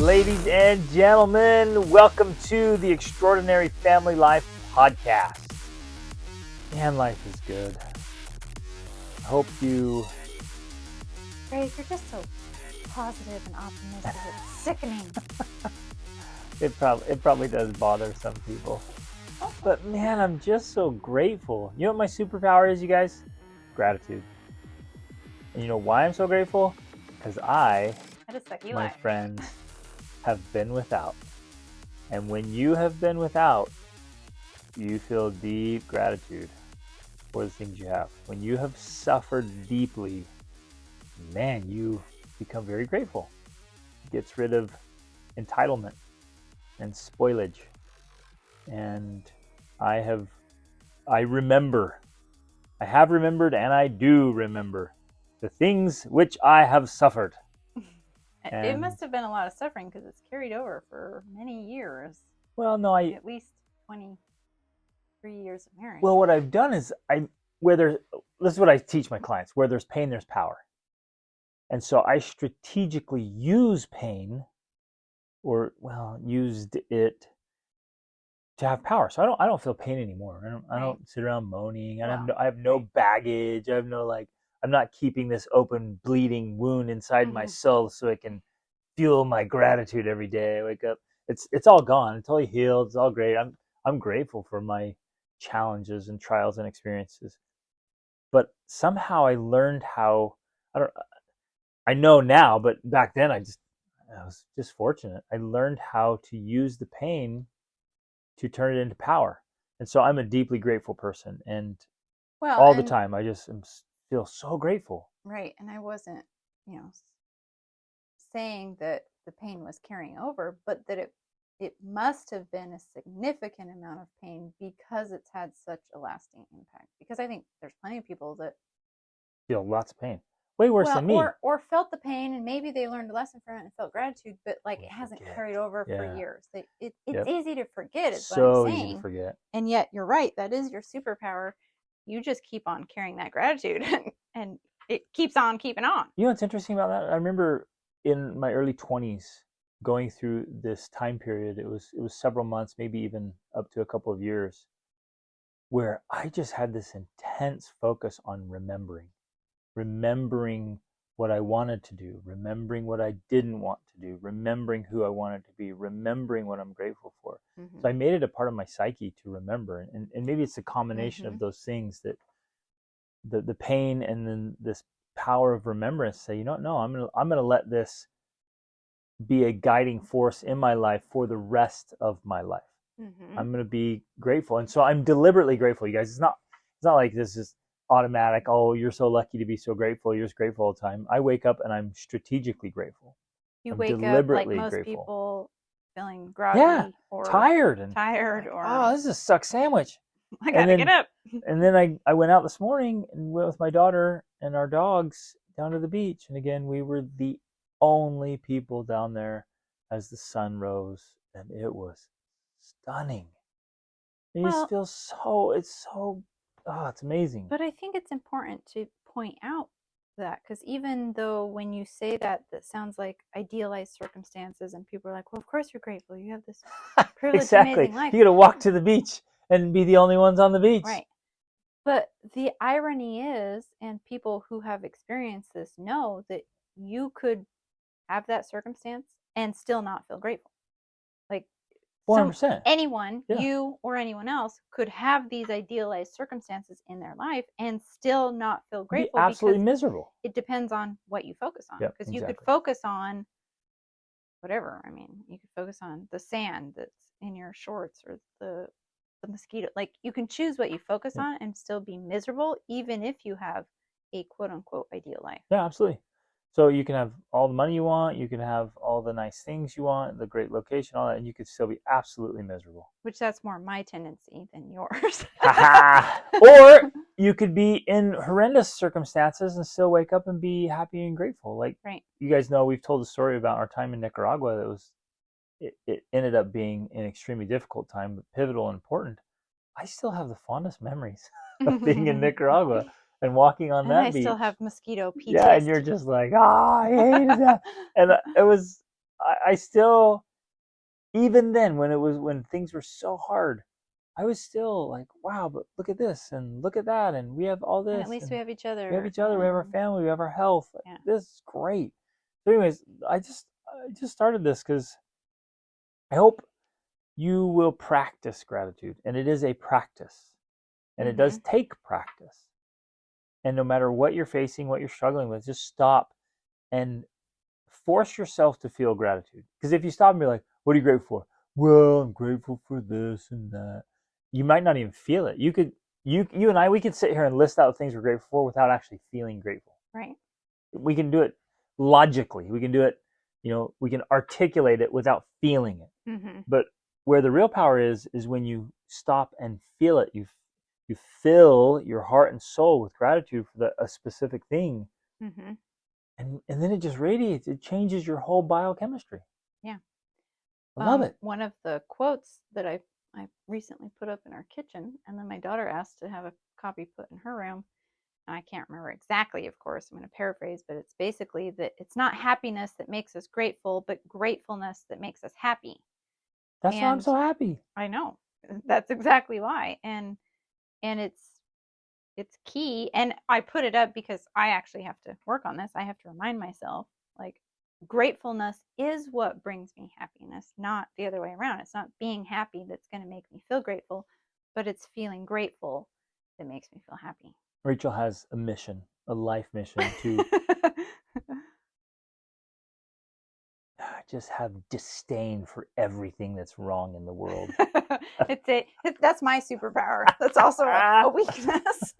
Ladies and gentlemen, welcome to the Extraordinary Family Life Podcast. Man, life is good. I hope you... Greg, you're just so positive and optimistic. It's sickening. It probably does bother some people. But man, I'm just so grateful. You know what my superpower is, you guys? Gratitude. And you know why I'm so grateful? Because my friends, have been without. And when you have been without, you feel deep gratitude for the things you have. When you have suffered deeply, man, you become very grateful. It gets rid of entitlement and spoilage. And I have remembered and I do remember the things which I have suffered. And it must have been a lot of suffering because it's carried over for many years. Well, no, at least 23 years of marriage. Well, what I've done is this is what I teach my clients: where there's pain, there's power. And so I strategically use pain, used it to have power. So I don't feel pain anymore. I don't sit around moaning. I have no baggage. I have no I'm not keeping this open, bleeding wound inside my soul so I can fuel my gratitude every day. I wake up. It's all gone. It's all healed. It's all great. I'm grateful for my challenges and trials and experiences. But somehow I learned how. I know now, but back then I was just fortunate. I learned how to use the pain to turn it into power. And so I'm a deeply grateful person, and the time I just feel so grateful. Right. And I wasn't, saying that the pain was carrying over, but that it must have been a significant amount of pain because it's had such a lasting impact. Because I think there's plenty of people that feel lots of pain. Way worse than me. Or felt the pain and maybe they learned a lesson from it and felt gratitude, but it hasn't carried over for years. It's easy to forget, is what I'm saying. Easy to forget. And yet you're right, that is your superpower. You just keep on carrying that gratitude and it keeps on keeping on. You know what's interesting about that? I remember in my early 20s going through this time period. It was several months, maybe even up to a couple of years, where I just had this intense focus on remembering what I wanted to do, remembering what I didn't want to do, remembering who I wanted to be, remembering what I'm grateful for. So I made it a part of my psyche to remember. And maybe it's a combination of those things, that the pain and then this power of remembrance. Say, no, I'm gonna let this be a guiding force in my life for the rest of my life. I'm gonna be grateful. And so I'm deliberately grateful, you guys. It's not like this is automatic. Oh, you're so lucky to be so grateful. You're just grateful all the time. I wake up and I'm strategically grateful. You wake up like most people, feeling groggy or tired or this is a suck sandwich. I gotta get up. And then I went out this morning and went with my daughter and our dogs down to the beach. And again, we were the only people down there as the sun rose, and it was stunning. And you just feel it's amazing. But I think it's important to point out that, because even though when you say that sounds like idealized circumstances, and people are like, well, of course you're grateful. You have this privileged, amazing life. You got to walk to the beach and be the only ones on the beach. Right. But the irony is, and people who have experienced this know, that you could have that circumstance and still not feel grateful. 100%. Anyone, you or anyone else, could have these idealized circumstances in their life and still not feel grateful. Be absolutely miserable. It depends on what you focus on. Yep, because you could focus on whatever. I mean, you could focus on the sand that's in your shorts or the mosquito. You can choose what you focus on and still be miserable, even if you have a quote unquote ideal life. Yeah, absolutely. So you can have all the money you want, you can have all the nice things you want, the great location, all that, and you could still be absolutely miserable. Which that's more my tendency than yours. Or you could be in horrendous circumstances and still wake up and be happy and grateful. Right. You guys know, we've told a story about our time in Nicaragua. It ended up being an extremely difficult time, but pivotal and important. I still have the fondest memories of being in Nicaragua. And walking on that beach. I still have mosquito PTSD. Yeah, and you're just like, I hated that. And it was I still, even then, when things were so hard, I was still like, wow, but look at this and look at that, and we have all And at this, least we and have each we have other. each other, we have our family, we have our health. Like, Yeah. this is great. So, anyways, I just started this because I hope you will practice gratitude, and it is a practice, and it does take practice. And no matter what you're facing, what you're struggling with, just stop and force yourself to feel gratitude. Because if you stop and be like, what are you grateful for? Well, I'm grateful for this and that. You might not even feel it. You and I, we could sit here and list out things we're grateful for without actually feeling grateful. Right. We can do it logically. We can do it, we can articulate it without feeling it. But where the real power is when you stop and feel it. You fill your heart and soul with gratitude for a specific thing. And then it just radiates. It changes your whole biochemistry. Yeah. I love it. One of the quotes that I recently put up in our kitchen, and then my daughter asked to have a copy put in her room. And I can't remember exactly, of course. I'm going to paraphrase, but it's basically that it's not happiness that makes us grateful, but gratefulness that makes us happy. That's why I'm so happy. I know. That's exactly why. And it's key. And I put it up because I actually have to work on this. I have to remind myself, like, gratefulness is what brings me happiness, not the other way around. It's not being happy that's going to make me feel grateful, but it's feeling grateful that makes me feel happy. Rachel has a mission, a life mission to just have disdain for everything that's wrong in the world. That's my superpower. That's also a weakness.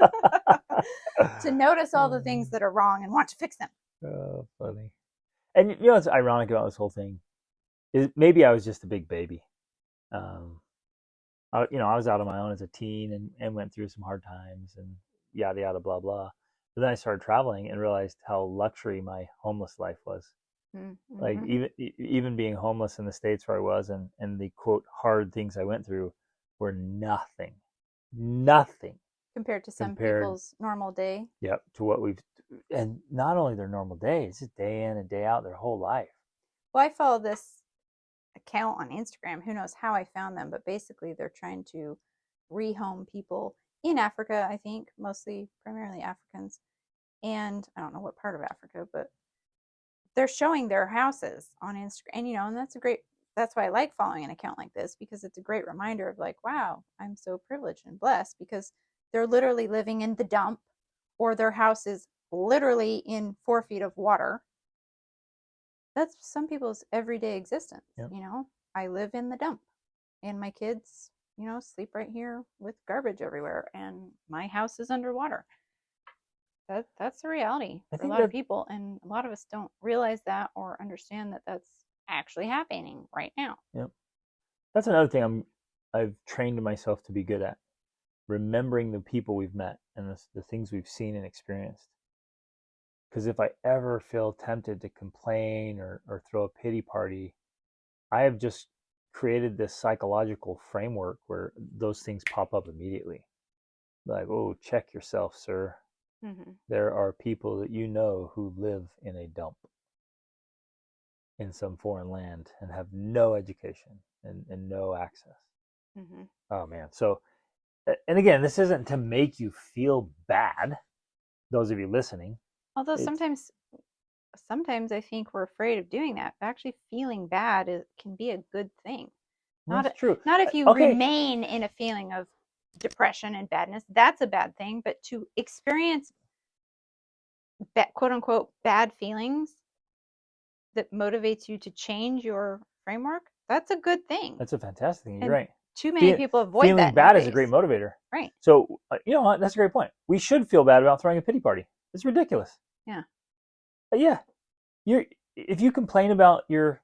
To notice all the things that are wrong and want to fix them. Oh, funny. And what's ironic about this whole thing is maybe I was just a big baby. I was out on my own as a teen and went through some hard times and yada yada blah blah. But then I started traveling and realized how luxury my homeless life was. Like even being homeless in the States where I was and the quote hard things I went through were nothing compared to some people's normal day. Yep, to what and not only their normal day, it's just day in and day out their whole life. Well, I follow this account on Instagram. Who knows how I found them, but basically they're trying to rehome people in Africa, I think, primarily Africans. And I don't know what part of Africa, but they're showing their houses on Instagram. And that's why I like following an account like this, because it's a great reminder of like, wow, I'm so privileged and blessed, because they're literally living in the dump, or their house is literally in 4 feet of water. That's some people's everyday existence. Yep. I live in the dump, and my kids, sleep right here with garbage everywhere, and my house is underwater. That's the reality for a lot of people, and a lot of us don't realize that or understand that that's actually happening right now. Yep. That's another thing I've trained myself to be good at, remembering the people we've met and the things we've seen and experienced. Because if I ever feel tempted to complain or throw a pity party, I have just created this psychological framework where those things pop up immediately. Like, oh, check yourself, sir. There are people that who live in a dump in some foreign land and have no education and no access. Oh, man. So, and again, this isn't to make you feel bad, those of you listening. Although sometimes I think we're afraid of doing that. But actually feeling bad can be a good thing. That's true. Not if you remain in a feeling of depression and badness. That's a bad thing. But to experience quote unquote bad feelings that motivates you to change your framework, that's a good thing. That's a fantastic thing. You're right. Too many people avoid feeling that. Feeling bad nowadays. is a great motivator. Right. So, that's a great point. We should feel bad about throwing a pity party. It's ridiculous. Yeah. But yeah. If you complain about your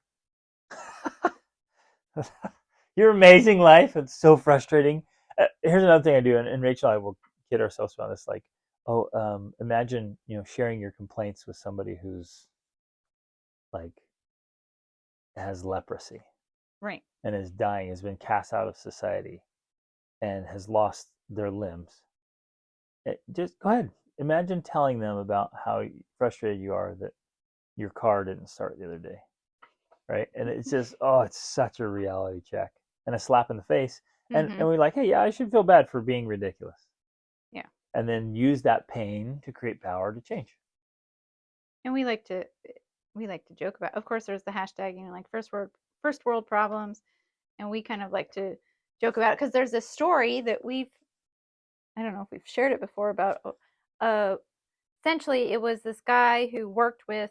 amazing life, it's so frustrating. Here's another thing I do, and Rachel and I will kid ourselves about this. Like, imagine sharing your complaints with somebody who's like has leprosy, right, and is dying, has been cast out of society, and has lost their limbs. Just go ahead. Imagine telling them about how frustrated you are that your car didn't start the other day. right? And it's just, oh, it's such a reality check and a slap in the face. Mm-hmm. And we're like, hey, yeah, I should feel bad for being ridiculous. Yeah. And then use that pain to create power to change. And we like to joke about. Of course, there's the hashtag, like first world problems, and we kind of like to joke about it because there's this story that I don't know if we've shared it before about uh essentially it was this guy who worked with,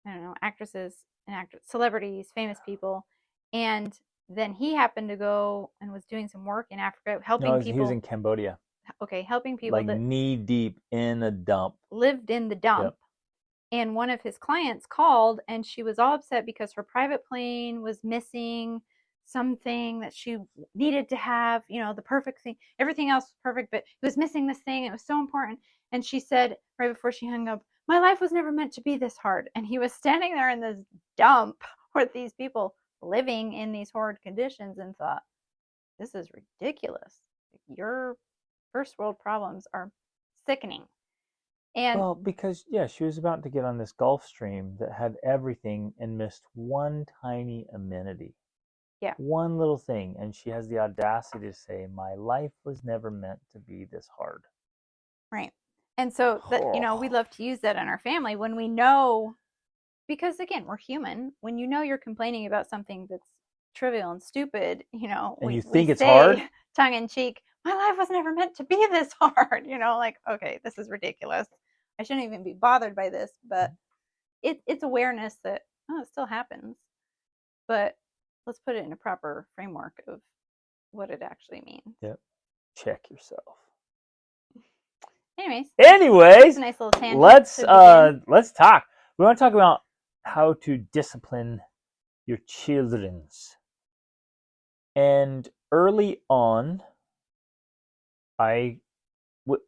I don't know, actresses and actors, celebrities, famous people, and then he happened to go and was doing some work in Africa No, helping he was people. in Cambodia, Okay, helping people like that knee deep in a dump. lived in the dump. Yep. And one of his clients called and she was all upset because her private plane was missing something that she needed to have, the perfect thing. Everything else was perfect, but it was missing this thing. It was so important. And she said right before she hung up, my life was never meant to be this hard. And he was standing there in this dump with these people living in these horrid conditions and thought, this is ridiculous. Your first world problems are sickening. And Well, because yeah, she was about to get on this Gulf Stream that had everything and missed one tiny amenity, yeah, one little thing, and she has the audacity to say, "My life was never meant to be this hard." right. And so that, we Oh. love to use that in our family when we know, because again, we're human. When you're complaining about something that's trivial and stupid, And you we think it's say hard? tongue in cheek, my life was never meant to be this hard, like, okay, this is ridiculous. I shouldn't even be bothered by this, but it's awareness that, oh, it still happens. But let's put it in a proper framework of what it actually means. Yep. Check yourself. Anyways, that's a Anyways, nice little tangent to begin. let's talk. We want to talk about how to discipline your children's. And early on, I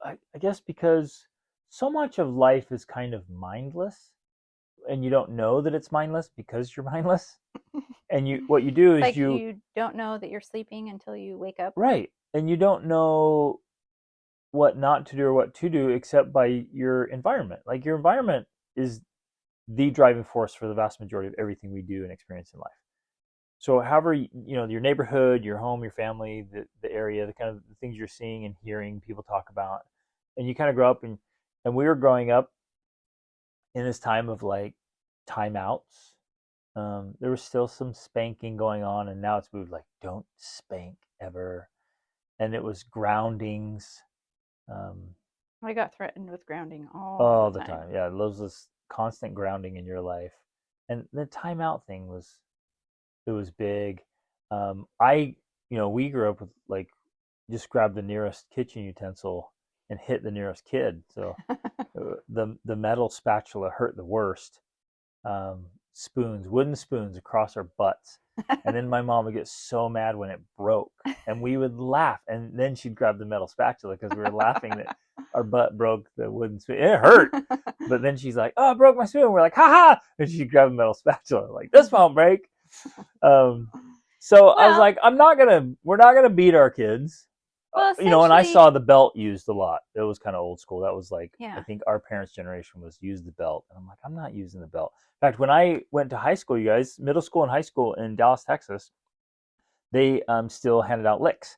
I guess because so much of life is kind of mindless, and you don't know that it's mindless because you're mindless. And what you do It's is like you don't know that you're sleeping until you wake up. right, and you don't know what not to do or what to do except by your environment. Like your environment is the driving force for the vast majority of everything we do and experience in life. So however, your neighborhood, your home, your family, the area, the kind of the things you're seeing and hearing people talk about, and you kind of grow up and we were growing up in this time of like timeouts. There was still some spanking going on, and now it's moved like don't spank ever, and it was groundings. I got threatened with grounding all All the the time. time. Yeah, there's this constant grounding in your life. And the timeout thing was big. I we grew up with like just grab the nearest kitchen utensil and hit the nearest kid. So the metal spatula hurt the worst. Spoons, wooden spoons across our butts. And then my mom would get so mad when it broke, and we would laugh. And then she'd grab the metal spatula because we were laughing that our butt broke the wooden spoon. It hurt, but then she's like, "Oh, I broke my spoon." We're like, "Ha ha!" And she'd grab the metal spatula, like, "This won't break." Um, so I was Well, like, we're not gonna beat our kids. And I essentially, saw the belt used a lot. It was kind of old school. That was like, I yeah. think our parents' generation was use the belt. And I'm like, I'm not using the belt. In fact, when I went to high school, you guys, middle school and high school in Dallas, Texas, they still handed out licks.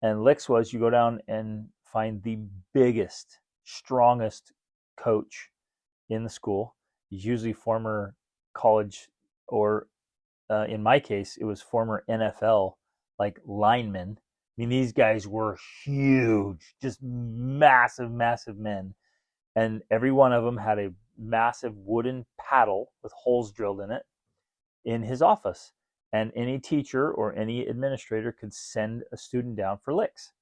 And licks was you go down and find the biggest, strongest coach in the school. He's usually former college or in my case, it was former NFL like linemen. I mean, these guys were huge, just massive, massive men. And every one of them had a massive wooden paddle with holes drilled in it in his office. And any teacher or any administrator could send a student down for licks.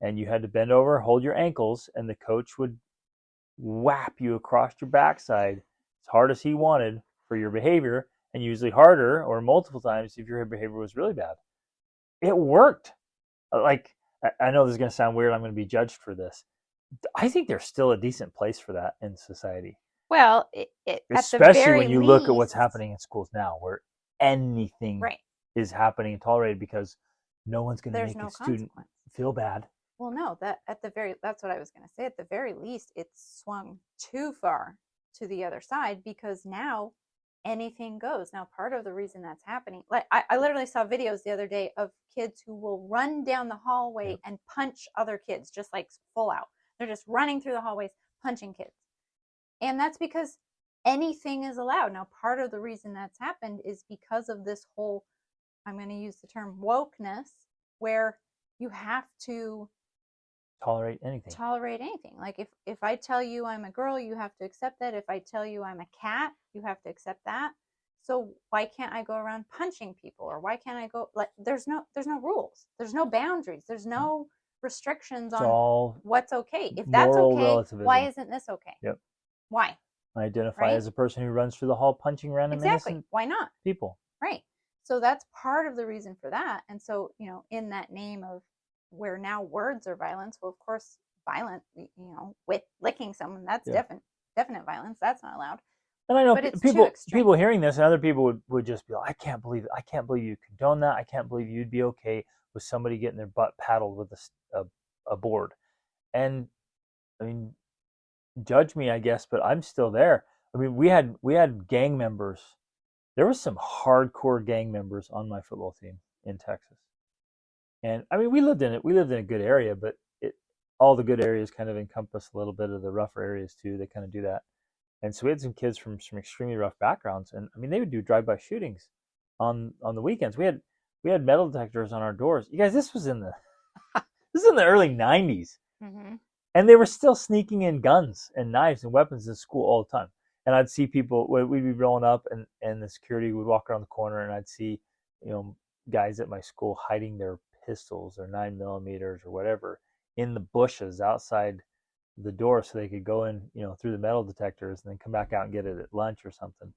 And you had to bend over, hold your ankles, and the coach would whap you across your backside as hard as he wanted for your behavior, and usually harder or multiple times if your behavior was really bad. It worked. Like, I know this is going to sound weird. I'm going to be judged for this. I think there's still a decent place for that in society. Well, at the Especially very when you look at what's least, happening in schools now, where anything right? is happening and tolerated because no one's going to There's make a no student consequence. feel bad. Well, no, that's what I was going to say. At the very least, it's swung too far to the other side because now anything goes. Now, part of the reason that's happening, like I literally saw videos the other day of kids who will run down the hallway Yep. and punch other kids, just like full out. They're just running through the hallways, punching kids. And that's because anything is allowed. Now, part of the reason that's happened is because of this whole, I'm going to use the term wokeness, where you have to Tolerate anything. Like if I tell you I'm a girl, you have to accept that. If I tell you I'm a cat, you have to accept that. So why can't I go around punching people, or why can't I go, like, there's no rules, there's no boundaries, there's no restrictions It's on all what's okay. If that's moral okay, relativism. why isn't this okay? Yep. Why? I identify Right? as a person who runs through the hall punching random Exactly. innocent Why not? people. Right. So that's part of the reason for that. And so, in that name of where now words are violence, well, of course, violent, with licking someone, that's definite violence. That's not allowed. And I know But it's too extreme. people hearing this, and other people would just be like, I can't believe you condone that. I can't believe you'd be okay with somebody getting their butt paddled with a board. And I mean, judge me, I guess, but I'm still there. I mean, we had gang members. There was some hardcore gang members on my football team in Texas. And I mean, we lived in a good area, but all the good areas kind of encompass a little bit of the rougher areas too. They kind of do that. And so we had some kids from some extremely rough backgrounds, and I mean, they would do drive-by shootings on the weekends. We had metal detectors on our doors. You guys, this was in the early '90s, and they were still sneaking in guns and knives and weapons in school all the time. And I'd see people, we'd be rolling up, and the security would walk around the corner, and I'd see, guys at my school hiding their pistols or 9mm or whatever in the bushes outside the door so they could go in, through the metal detectors and then come back out and get it at lunch or something.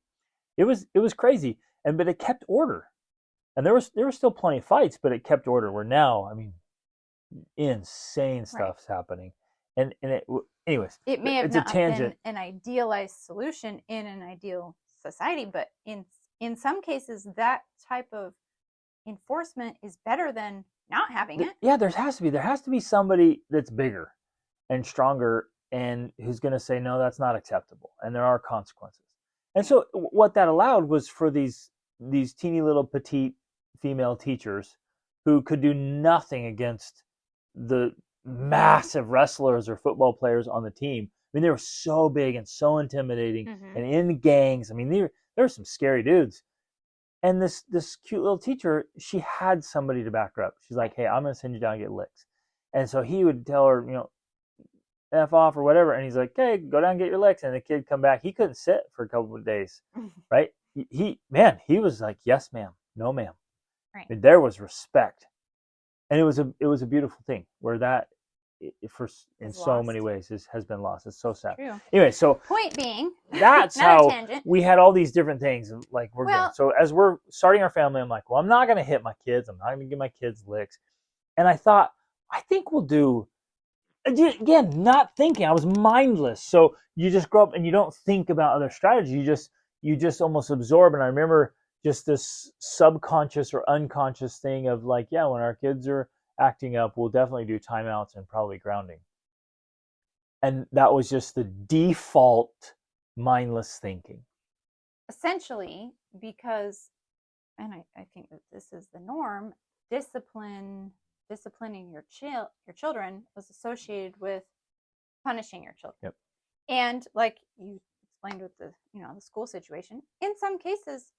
It was crazy, but it kept order, and there were still plenty of fights, but it kept order. Where now, I mean, insane stuff's happening, and anyways, it may have it's not a tangent. been an idealized solution in an ideal society, but in some cases, that type of enforcement is better than not having it. Yeah, there has to be somebody that's bigger and stronger and who's going to say, no, that's not acceptable, and there are consequences. And so what that allowed was for these teeny little petite female teachers who could do nothing against the massive wrestlers or football players on the team. I mean, they were so big and so intimidating, and in gangs. I mean, there were some scary dudes. And this cute little teacher, she had somebody to back her up. She's like, hey, I'm going to send you down and get licks. And so he would tell her, F off or whatever. And he's like, okay, go down and get your licks. And the kid come back. He couldn't sit for a couple of days, right? He was like, yes, ma'am. No, ma'am. Right. I mean, there was respect. And it was a beautiful thing where that, in so many ways, has been lost. It's so sad. True. Anyway, so point being, that's how we had all these different things. Like so as we're starting our family, I'm like, well, I'm not going to hit my kids. I'm not going to give my kids licks. And I thought, I think we'll do, again, not thinking. I was mindless. So you just grow up and you don't think about other strategies. You just almost absorb. And I remember just this subconscious or unconscious thing of like, yeah, when our kids are acting up, we'll definitely do timeouts and probably grounding. And that was just the default mindless thinking. Essentially, because, and I think that this is the norm, disciplining your children was associated with punishing your children. Yep. And like you explained with the the school situation, in some cases,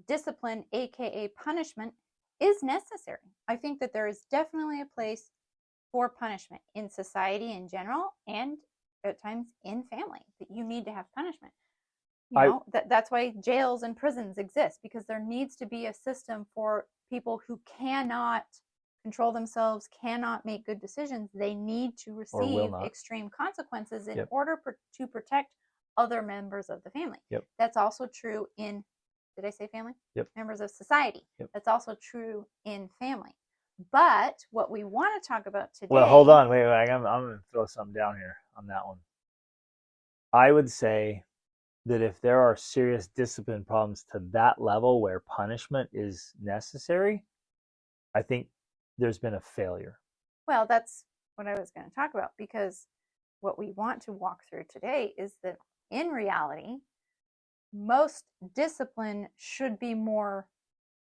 discipline, aka punishment, is necessary. I think that there is definitely a place for punishment in society in general, and at times in family, that you need to have punishment. That's why jails and prisons exist, because there needs to be a system for people who cannot control themselves, cannot make good decisions. They need to receive extreme consequences in order to protect other members of the family. Yep. That's also true in, did I say family? Yep. Members of society. Yep. That's also true in family. But what we want to talk about today... Well, hold on. Wait. I'm going to throw something down here on that one. I would say that if there are serious discipline problems to that level where punishment is necessary, I think there's been a failure. Well, that's what I was going to talk about, because what we want to walk through today is that in reality, most discipline should be more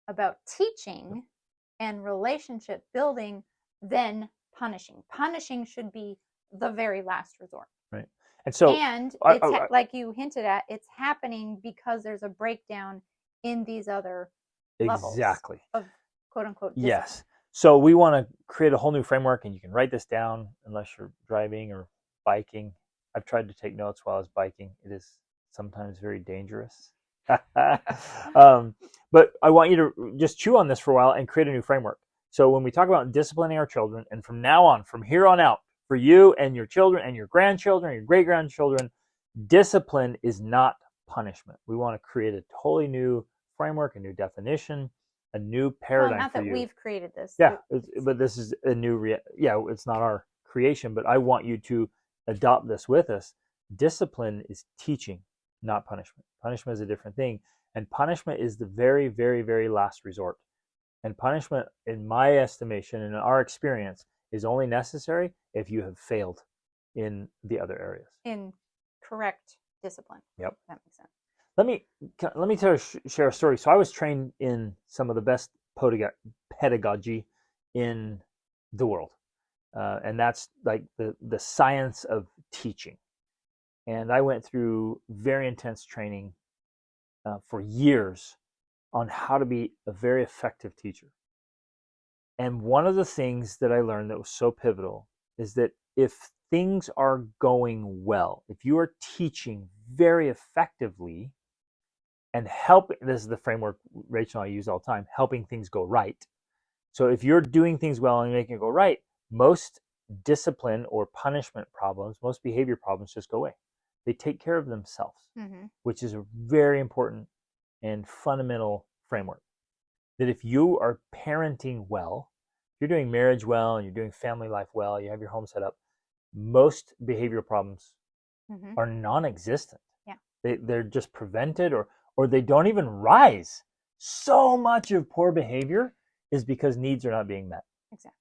about teaching and relationship building than punishing. Punishing should be the very last resort. Right. And so, and it's like you hinted at, it's happening because there's a breakdown in these other exactly levels of quote unquote discipline. Yes. So we want to create a whole new framework, and you can write this down unless you're driving or biking. I've tried to take notes while I was biking. It is sometimes very dangerous. But I want you to just chew on this for a while and create a new framework. So when we talk about disciplining our children, and from now on, from here on out, for you and your children and your grandchildren and your great-grandchildren, discipline is not punishment. We want to create a totally new framework, a new definition, a new paradigm not for that you. We've created this. Yeah, but this is a new, it's not our creation, but I want you to adopt this with us. Discipline is teaching, not punishment. Punishment is a different thing. And punishment is the very, very, very last resort. And punishment, in my estimation and in our experience, is only necessary if you have failed in the other areas. In correct discipline. Yep. That makes sense. Let me share a story. So I was trained in some of the best pedagogy in the world, and that's like the science of teaching. And I went through very intense training for years on how to be a very effective teacher. And one of the things that I learned that was so pivotal is that if things are going well, if you are teaching very effectively and this is the framework Rachel and I use all the time, helping things go right. So if you're doing things well and making it go right, most discipline or punishment problems, most behavior problems just go away. They take care of themselves, which is a very important and fundamental framework. That if you are parenting well, you're doing marriage well, and you're doing family life well, you have your home set up, most behavioral problems are non-existent. Yeah. They're just prevented, or they don't even rise. So much of poor behavior is because needs are not being met. Exactly.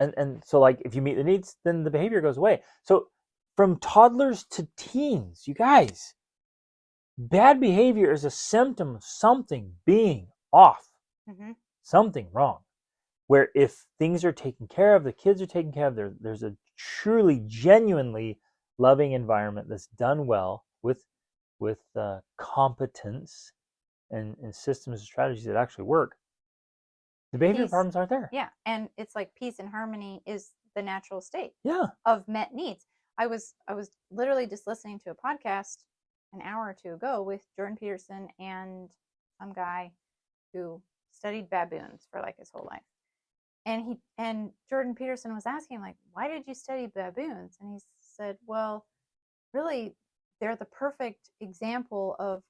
And so like if you meet the needs, then the behavior goes away. So from toddlers to teens, you guys, bad behavior is a symptom of something being off, something wrong. Where if things are taken care of, the kids are taken care of, there's a truly, genuinely loving environment that's done well with competence and systems and strategies that actually work, the behavior problems aren't there. Yeah, and it's like peace and harmony is the natural state of met needs. I was literally just listening to a podcast an hour or two ago with Jordan Peterson and some guy who studied baboons for like his whole life. And Jordan Peterson was asking him, like, why did you study baboons? And he said, well, really, they're the perfect example of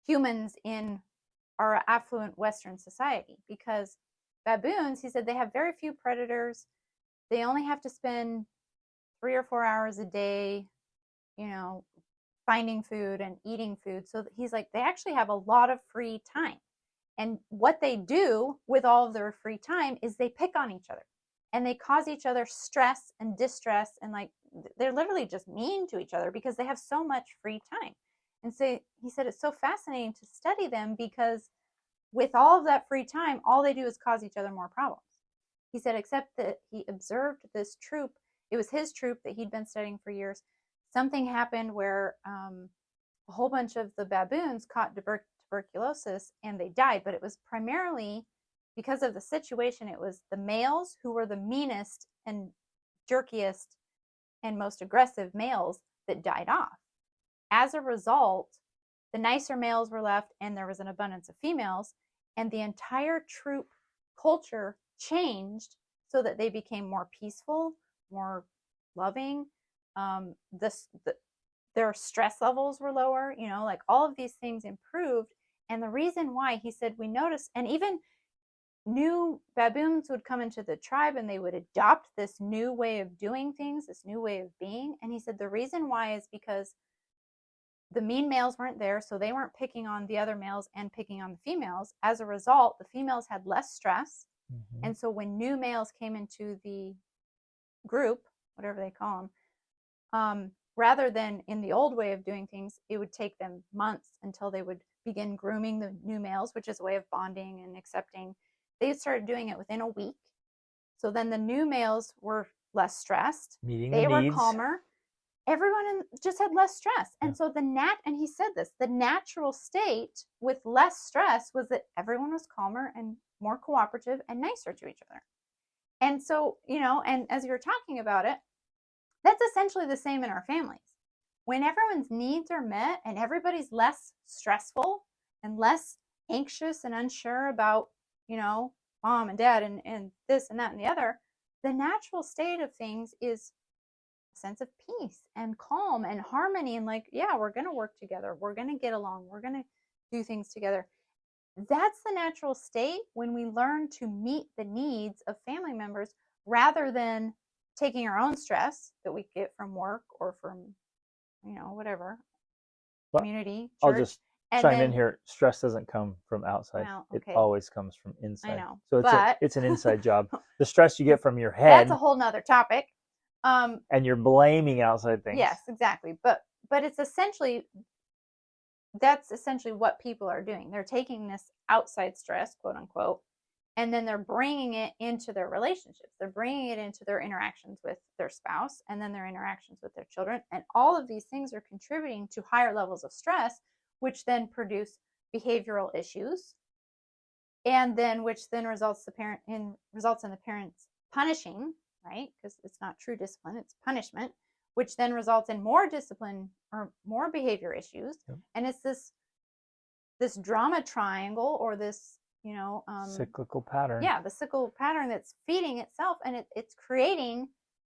humans in our affluent Western society, because baboons, he said, they have very few predators. They only have to spend 3 or 4 hours a day, finding food and eating food. So he's like, they actually have a lot of free time. And what they do with all of their free time is they pick on each other, and they cause each other stress and distress, and like they're literally just mean to each other because they have so much free time. And so he said it's so fascinating to study them because with all of that free time, all they do is cause each other more problems. He said, except that he observed this troop. It was his troop that he'd been studying for years. Something happened where a whole bunch of the baboons caught tuberculosis and they died, but it was primarily because of the situation. It was the males who were the meanest and jerkiest and most aggressive males that died off. As a result, the nicer males were left, and there was an abundance of females, and the entire troop culture changed so that they became more peaceful, more loving. Their stress levels were lower, like all of these things improved. And the reason why, he said, we noticed, and even new baboons would come into the tribe and they would adopt this new way of doing things, this new way of being. And he said the reason why is because the mean males weren't there, so they weren't picking on the other males and picking on the females. As a result, the females had less stress. And so when new males came into the group, whatever they call them, rather than in the old way of doing things, it would take them months until they would begin grooming the new males, which is a way of bonding and accepting. They started doing it within a week. So then the new males were less stressed. Meeting they the were needs. calmer. Everyone just had less stress. And so and he said this, the natural state with less stress was that everyone was calmer and more cooperative and nicer to each other. And so, and as you were talking about it, that's essentially the same in our families. When everyone's needs are met and everybody's less stressful and less anxious and unsure about, mom and dad and this and that and the other, the natural state of things is a sense of peace and calm and harmony and we're going to work together. We're going to get along. We're going to do things together. That's the natural state when we learn to meet the needs of family members rather than taking our own stress that we get from work or from, whatever, community, church. I'll just chime in here. Stress doesn't come from outside. Well, okay. It always comes from inside. I know. So but it's an inside job. The stress you get from your head. That's a whole nother topic. And you're blaming outside things. Yes, exactly. But it's that's essentially what people are doing. They're taking this outside stress, quote unquote, and then they're bringing it into their relationships. They're bringing it into their interactions with their spouse and then their interactions with their children. And all of these things are contributing to higher levels of stress, which then produce behavioral issues, and then which then results in the parents punishing, right? Because it's not true discipline, it's punishment, which then results in more discipline or more behavior issues. Yep. And it's this drama triangle or this, cyclical pattern. Yeah, the cyclical pattern that's feeding itself, and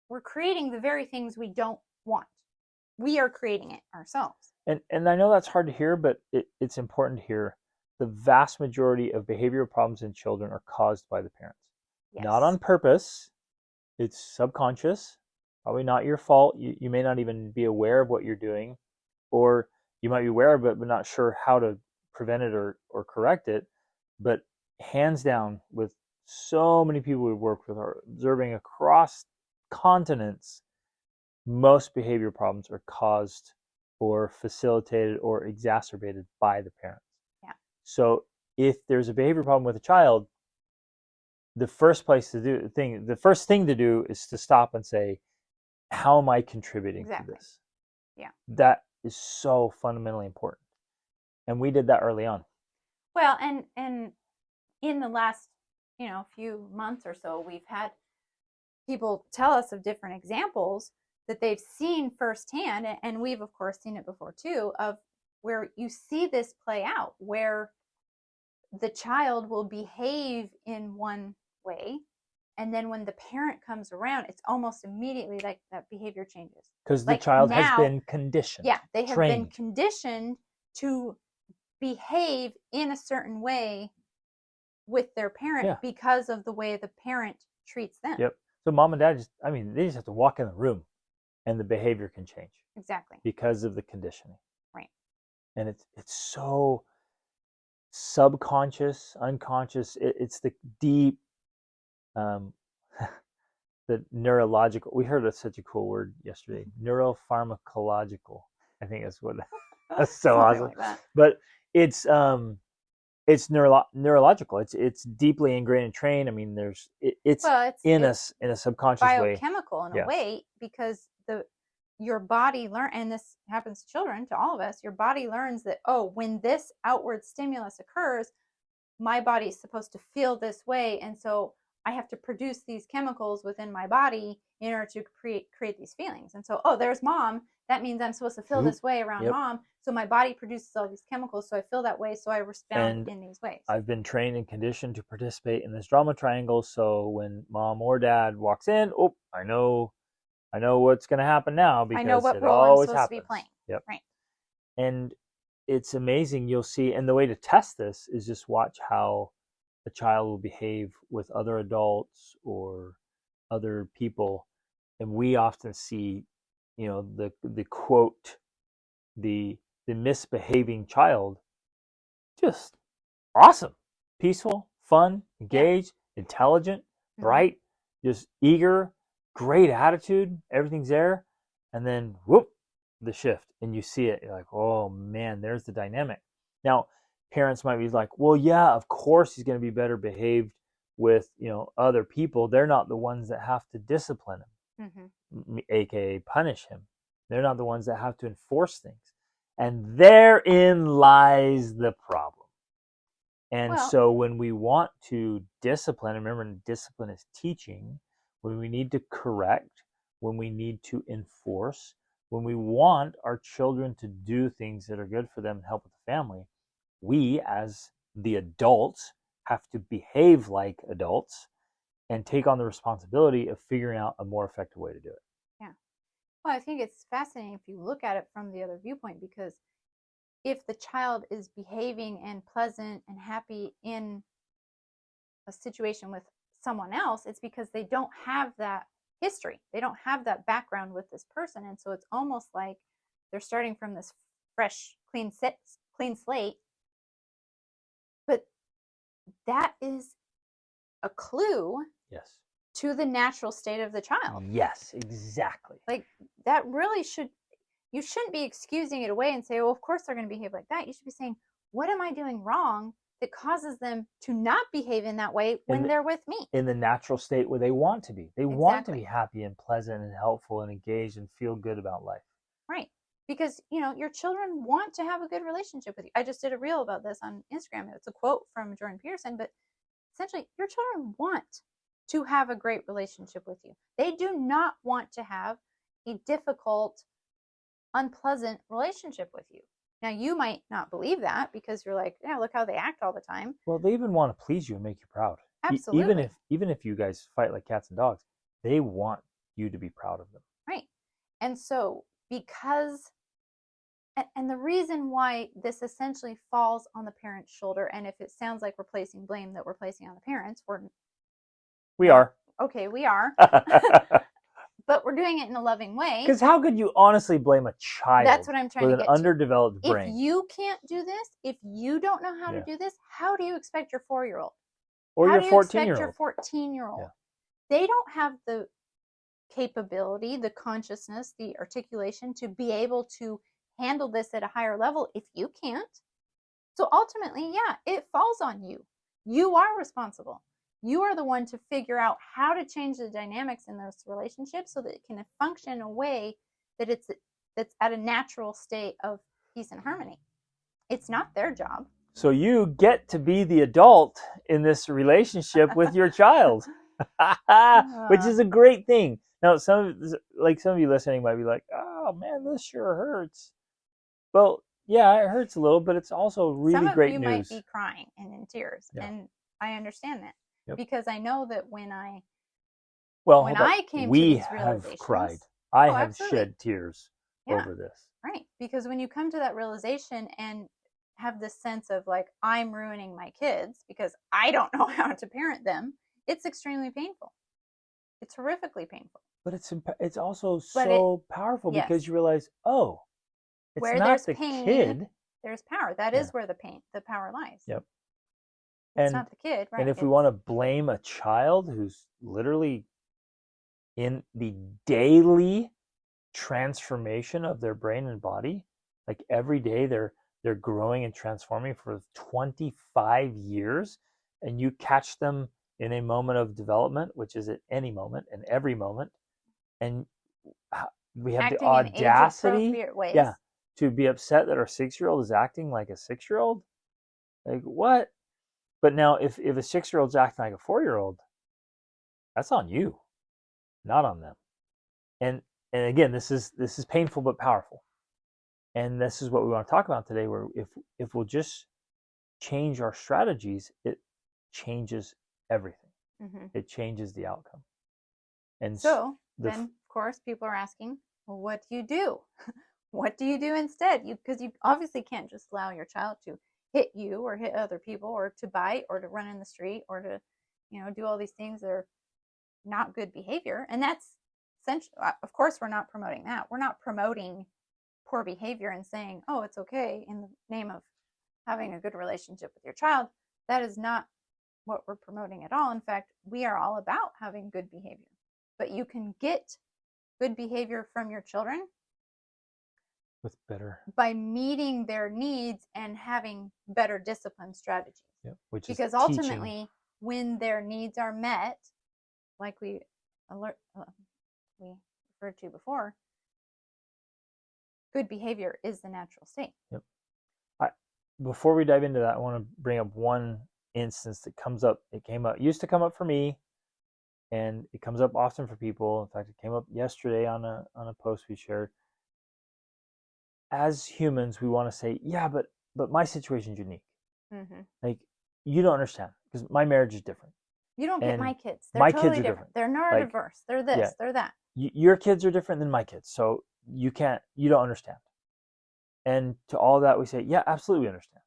we're creating the very things we don't want. We are creating it ourselves. And I know that's hard to hear, but it's important to hear. The vast majority of behavioral problems in children are caused by the parents. Yes. Not on purpose. It's subconscious. Probably not your fault. You may not even be aware of what you're doing, or you might be aware of it but not sure how to prevent it or correct it. But hands down, with so many people we've worked with, are observing across continents, most behavior problems are caused or facilitated or exacerbated by the parents. Yeah. So if there's a behavior problem with a child, the first thing to do is to stop and say, how am I contributing to this? Yeah. That is so fundamentally important. And we did that early on. Well, and in the last, few months or so, we've had people tell us of different examples that they've seen firsthand, and we've of course seen it before too, of where you see this play out, where the child will behave in one way, and then when the parent comes around, it's almost immediately like that behavior changes. Because the child has been conditioned. Yeah, they have trained. been conditioned to behave in a certain way with their parent because of the way the parent treats them. Yep. So mom and dad they just have to walk in the room and the behavior can change. Exactly. Because of the conditioning. Right. And it's so subconscious, unconscious. It's the deep, the neurological. We heard such a cool word yesterday. Neuropharmacological. I think that's what. That's so awesome. Like that. But it's neurological. It's deeply ingrained and trained. I mean, it's in us in a subconscious way. Biochemical in a way, because your body and this happens to children, to all of us, your body learns that, when this outward stimulus occurs, my body is supposed to feel this way, and so I have to produce these chemicals within my body in order to create these feelings. And so, there's mom. That means I'm supposed to feel this way around mom. So my body produces all these chemicals. So I feel that way. So I respond in these ways. I've been trained and conditioned to participate in this drama triangle. So when mom or dad walks in, I know what's going to happen now, because I know what it role always I'm supposed happens. To be playing. Yep. Right. And it's amazing. You'll see, and the way to test this is just watch how a child will behave with other adults or other people. And we often see, the quote, the misbehaving child, just awesome, peaceful, fun, engaged, intelligent, bright, just eager, great attitude, everything's there. And then whoop, the shift and you see it, you're like, oh man, there's the dynamic. Now, parents might be like, well, yeah, of course he's going to be better behaved with, other people. They're not the ones that have to discipline him, aka punish him. They're not the ones that have to enforce things. And therein lies the problem. And Well, so when we want to discipline, remember, discipline is teaching, when we need to correct, when we need to enforce, when we want our children to do things that are good for them and help with the family, we as the adults have to behave like adults and take on the responsibility of figuring out a more effective way to do it. yeah. Well, I think it's fascinating if you look at it from the other viewpoint, because if the child is behaving and pleasant and happy in a situation with someone else, it's because they don't have that history. They don't have that background with this person. And so it's almost like they're starting from this fresh, clean slate. But that is a clue, yes, to the natural state of the child. Yes, exactly. Like, that really you shouldn't be excusing it away and say, well, of course they're going to behave like that. You should be saying, what am I doing wrong that causes them to not behave in that way when they're with me? In the natural state where they want to be. They want to be happy and pleasant and helpful and engaged and feel good about life. Right. Because, your children want to have a good relationship with you. I just did a reel about this on Instagram. It's a quote from Jordan Peterson, but essentially, your children want to have a great relationship with you. They do not want to have a difficult, unpleasant relationship with you. Now, you might not believe that because you're like, yeah, look how they act all the time. Well, they even want to please you and make you proud. Absolutely. Even if you guys fight like cats and dogs, they want you to be proud of them. Right. And so because, and the reason why this essentially falls on the parent's shoulder, and if it sounds like we're placing blame that we're placing on the parents, we are. Okay, we are. But we're doing it in a loving way. Because how could you honestly blame a child? That's what I'm trying to get with an underdeveloped brain. If you can't do this, if you don't know how to do this, how do you expect your 4-year-old? Or your 14-year-old? How do you expect your 14-year-old? Yeah. They don't have the capability, the consciousness, the articulation to be able to handle this at a higher level if you can't. So ultimately, yeah, it falls on you. You are responsible. You are the one to figure out how to change the dynamics in those relationships so that it can function in a way that that's at a natural state of peace and harmony. It's not their job. So you get to be the adult in this relationship with your child, which is a great thing. Now, some of you listening might be like, "Oh man, this sure hurts." Well, yeah, it hurts a little, but it's also really great news. Some of you might be crying and in tears, and I understand that. Yep. Because I know that when I came to these realizations, have cried. I have absolutely. Shed tears over this. Right. Because when you come to that realization and have this sense of like, I'm ruining my kids because I don't know how to parent them, it's extremely painful. It's horrifically painful. But it's also so powerful because you realize, oh, it's where not the pain, kid. There's power. That is where the power lies. Yep. It's not the kid, right? And if we want to blame a child who's literally in the daily transformation of their brain and body, like every day they're growing and transforming for 25 years, and you catch them in a moment of development, which is at any moment and every moment, and we have acting the audacity ways. To be upset that our 6-year-old is acting like a 6-year-old. Like, what? But now if a 6-year-old's acting like a 4-year-old, that's on you, not on them. And again, this is painful but powerful. And this is what we want to talk about today, where if we'll just change our strategies, it changes everything. Mm-hmm. It changes the outcome. And so then, of course, people are asking, well, what do you do? What do you do instead? Because you obviously can't just allow your child to hit you or hit other people or to bite or to run in the street or to, do all these things that are not good behavior. And that's essentially, of course, we're not promoting that. We're not promoting poor behavior and saying, oh, it's okay in the name of having a good relationship with your child. That is not what we're promoting at all. In fact, we are all about having good behavior. But you can get good behavior from your children with better, by meeting their needs and having better discipline strategies. yeah, which is because teaching. ultimately, when their needs are met, like we referred to before, good behavior is the natural state. Yep. Before we dive into that, I want to bring up one instance that comes up. Used to come up for me, and it comes up often for people. In fact, it came up yesterday on a post we shared. As humans, we want to say, yeah, but my situation's unique. Mm-hmm. Like, you don't understand because my marriage is different. You don't get my kids. They're my totally kids are different. They're neurodiverse. Like, they're this, yeah, they're that. Your kids are different than my kids, so you don't understand. And to all that we say, yeah, absolutely we understand.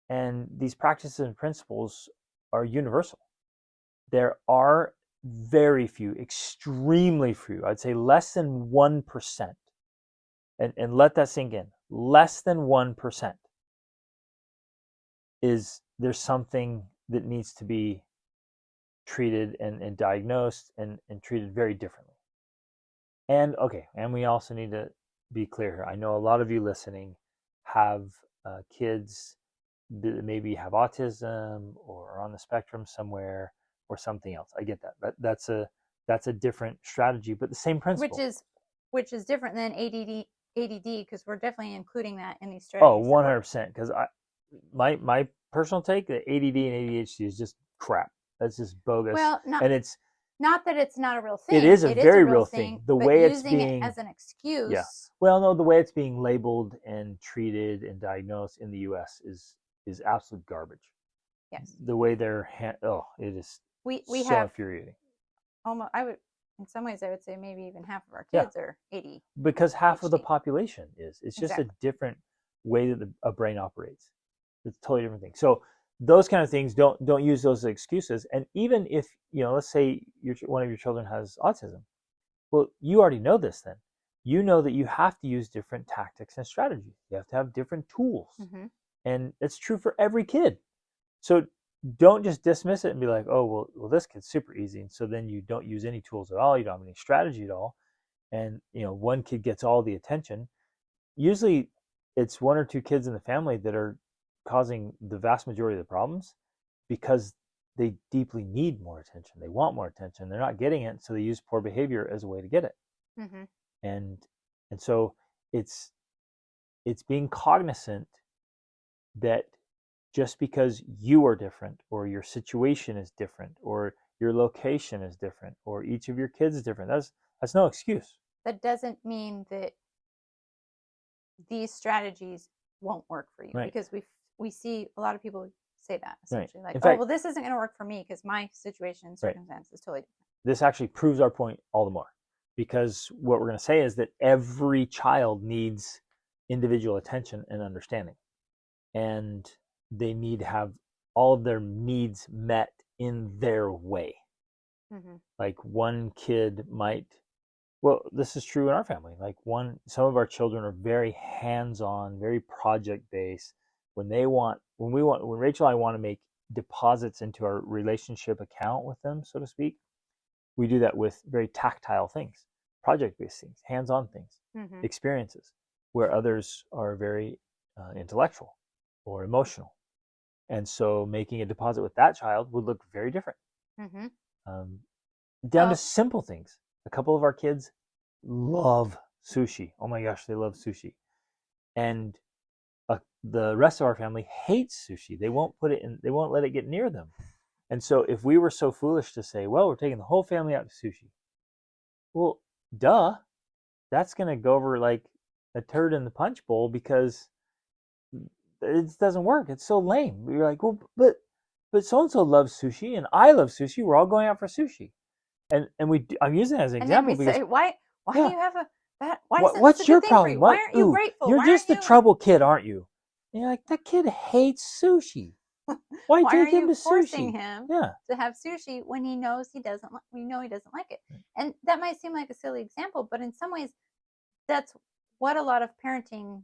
And these practices and principles are universal. There are very few, extremely few, I'd say less than 1%, and let that sink in, less than 1% is there's something that needs to be treated and diagnosed and treated very differently. And okay, and we also need to be clear here. I know a lot of you listening have kids that maybe have autism or are on the spectrum somewhere or something else. I get that. That's a different strategy, but the same principle. Which is different than ADD, because we're definitely including that in these strategies. Oh, 100%. Because my personal take, the ADD and ADHD is just crap. That's just bogus. Well, and it's not that it's not a real thing. It is a very real thing. The way it's being it as an excuse. Yeah. Well, no, the way it's being labeled and treated and diagnosed in the U.S. is absolute garbage. Yes. The way they're it is we so have infuriating. Almost, in some ways, I would say maybe even half of our kids are ADHD. Because half of the population is. It's just exactly. a different way that a brain operates. It's a totally different thing. So those kind of things, don't use those as excuses. And even if, let's say one of your children has autism, well, you already know this then. You know that you have to use different tactics and strategies. You have to have different tools. Mm-hmm. And it's true for every kid. So don't just dismiss it and be like, oh, well, this kid's super easy. And so then you don't use any tools at all. You don't have any strategy at all. And, one kid gets all the attention. Usually it's one or two kids in the family that are causing the vast majority of the problems because they deeply need more attention. They want more attention. They're not getting it. So they use poor behavior as a way to get it. Mm-hmm. And so it's being cognizant that just because you are different or your situation is different or your location is different or each of your kids is different, that's no excuse. That doesn't mean that these strategies won't work for you. Right. Because we see a lot of people say that essentially. Right. Like, well, this isn't going to work for me because my situation and circumstance is totally different. This actually proves our point all the more, because what we're going to say is that every child needs individual attention and understanding, and they need to have all of their needs met in their way. Mm-hmm. Like one kid might, well, this is true in our family. Like some of our children are very hands-on, very project-based. When Rachel and I want to make deposits into our relationship account with them, so to speak, we do that with very tactile things, project-based things, hands-on things, mm-hmm. experiences, where others are very intellectual or emotional. And so making a deposit with that child would look very different. Mm-hmm. Down to simple things. A couple of our kids love sushi. Oh my gosh, they love sushi. And the rest of our family hates sushi. They won't let it get near them. And so if we were so foolish to say, well, we're taking the whole family out to sushi. Well, duh. That's going to go over like a turd in the punch bowl because it doesn't work. It's so lame. You're like, well, but so-and-so loves sushi and I love sushi. We're all going out for sushi. And I'm using that as an example because say, why do you have that? What's your problem? Why aren't you grateful? You're just the trouble kid, aren't you? And you're like, that kid hates sushi. Why take him to sushi? Forcing him to have sushi when he knows he doesn't like it? And that might seem like a silly example, but in some ways, that's what a lot of parenting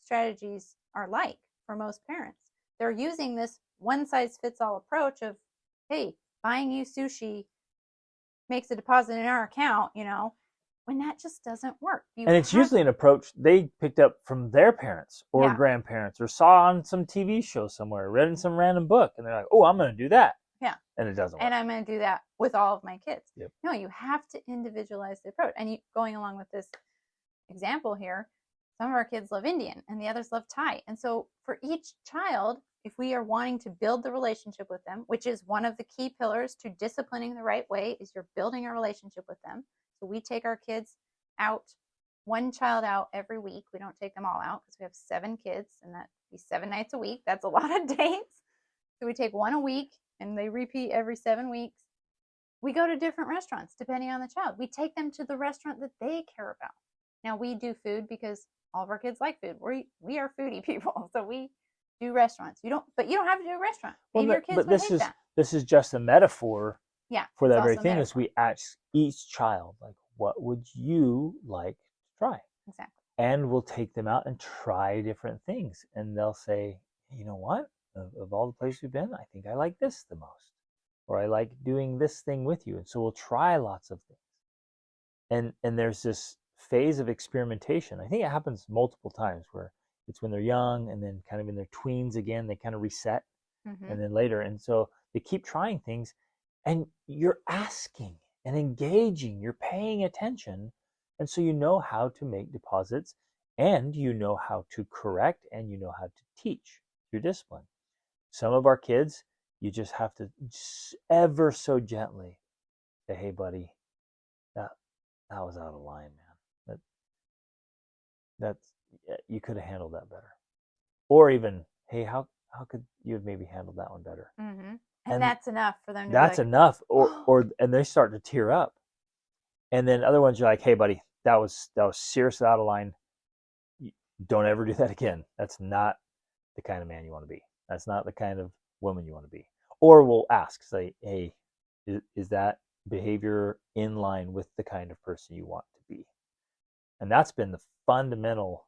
strategies are like for most parents. They're using this one-size-fits-all approach of, hey, buying you sushi makes a deposit in our account, when that just doesn't work. And it's usually an approach they picked up from their parents or grandparents, or saw on some TV show somewhere, read in some random book, and they're like, oh, I'm going to do that. Yeah. And it doesn't work. And I'm going to do that with all of my kids. Yep. No, you have to individualize the approach. And going along with this example here, some of our kids love Indian and the others love Thai. And so for each child, if we are wanting to build the relationship with them, which is one of the key pillars to disciplining the right way, is you're building a relationship with them. So we take our kids out, one child out every week. We don't take them all out because we have 7 kids, and that'd be 7 nights a week. That's a lot of days. So we take one a week, and they repeat every 7 weeks. We go to different restaurants depending on the child. We take them to the restaurant that they care about. Now, we do food because all of our kids like food. We are foodie people, so we do restaurants. You don't have to do a restaurant. Maybe your kids would hate that. This is just a metaphor for that very thing. Is we ask each child, like, what would you like to try? Exactly. And we'll take them out and try different things. And they'll say, you know what? Of all the places we've been, I think I like this the most. Or I like doing this thing with you. And so we'll try lots of things. And there's this phase of experimentation. I think it happens multiple times, where it's when they're young, and then kind of in their tweens again, they kind of reset, and then later. And so they keep trying things, and you're asking and engaging, you're paying attention. And so you know how to make deposits, and you know how to correct, and you know how to teach through discipline. Some of our kids, you just have to ever so gently say, hey, buddy, that was out of line, man. That's you could have handled that better. Or even, hey, how could you have maybe handled that one better? And that's enough for them to that's be like, enough. Or and they start to tear up. And then other ones are like, hey, buddy, that was seriously out of line. Don't ever do that again. That's not the kind of man you want to be. That's not the kind of woman you want to be. Or we'll ask, say, hey, is that behavior in line with the kind of person you want to be? And that's been the fundamental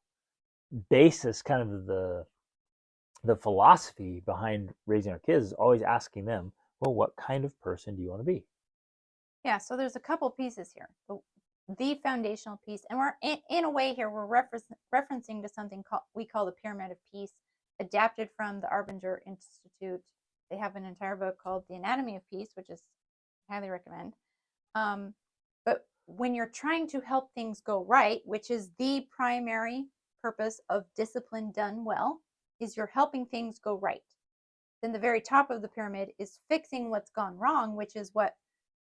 basis, kind of the philosophy behind raising our kids, is always asking them, well, what kind of person do you want to be? Yeah, so there's a couple pieces here. The foundational piece, and we're in a way here, we're referencing to something we call the Pyramid of Peace, adapted from the Arbinger Institute. They have an entire book called The Anatomy of Peace, which is highly recommend. But when you're trying to help things go right, which is the primary purpose of discipline done well, is you're helping things go right. Then the very top of the pyramid is fixing what's gone wrong, which is what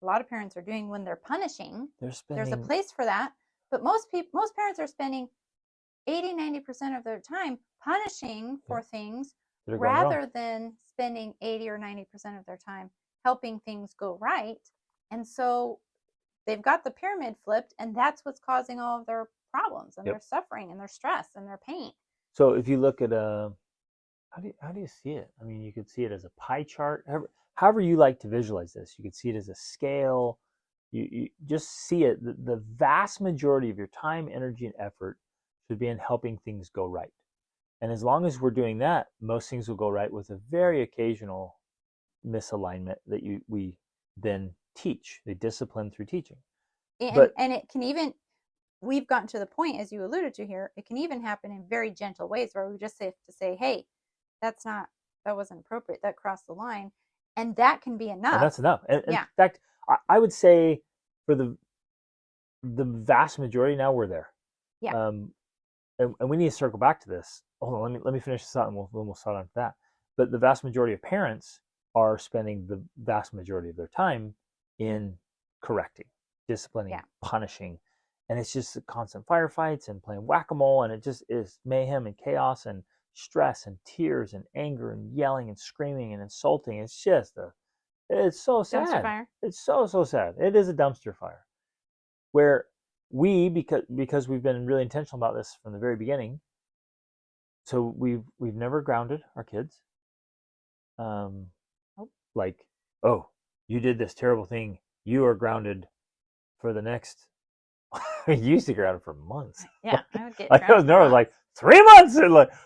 a lot of parents are doing when they're punishing. There's a place for that, but most parents are spending 80-90% of their time punishing for things rather than spending 80 or 90% of their time helping things go right. And so they've got the pyramid flipped, and that's what's causing all of their problems and their suffering and their stress and their pain. So if you look at how do you see it? I mean, you could see it as a pie chart. However you like to visualize this, you could see it as a scale. You just see it. The vast majority of your time, energy, and effort should be in helping things go right. And as long as we're doing that, most things will go right, with a very occasional misalignment that we then teach. They discipline through teaching. And it can even, we've gotten to the point, as you alluded to here, it can even happen in very gentle ways, where we just have to say, hey, that wasn't appropriate. That crossed the line. And that can be enough. And that's enough. And in fact, I would say for the vast majority now, we're there. Yeah. And we need to circle back to this. Hold on, let me finish this out, and we'll start on that. But the vast majority of parents are spending the vast majority of their time in correcting, disciplining, punishing. And it's just constant firefights and playing whack-a-mole, and it just is mayhem and chaos and stress and tears and anger and yelling and screaming and insulting. It's just it's so sad. Dumpster fire. It's so sad. It is a dumpster fire. Where we, because we've been really intentional about this from the very beginning, so we've never grounded our kids. Like, oh, you did this terrible thing, you are grounded for the next. You used to ground for months. Yeah, I would get like it was normally like 3 months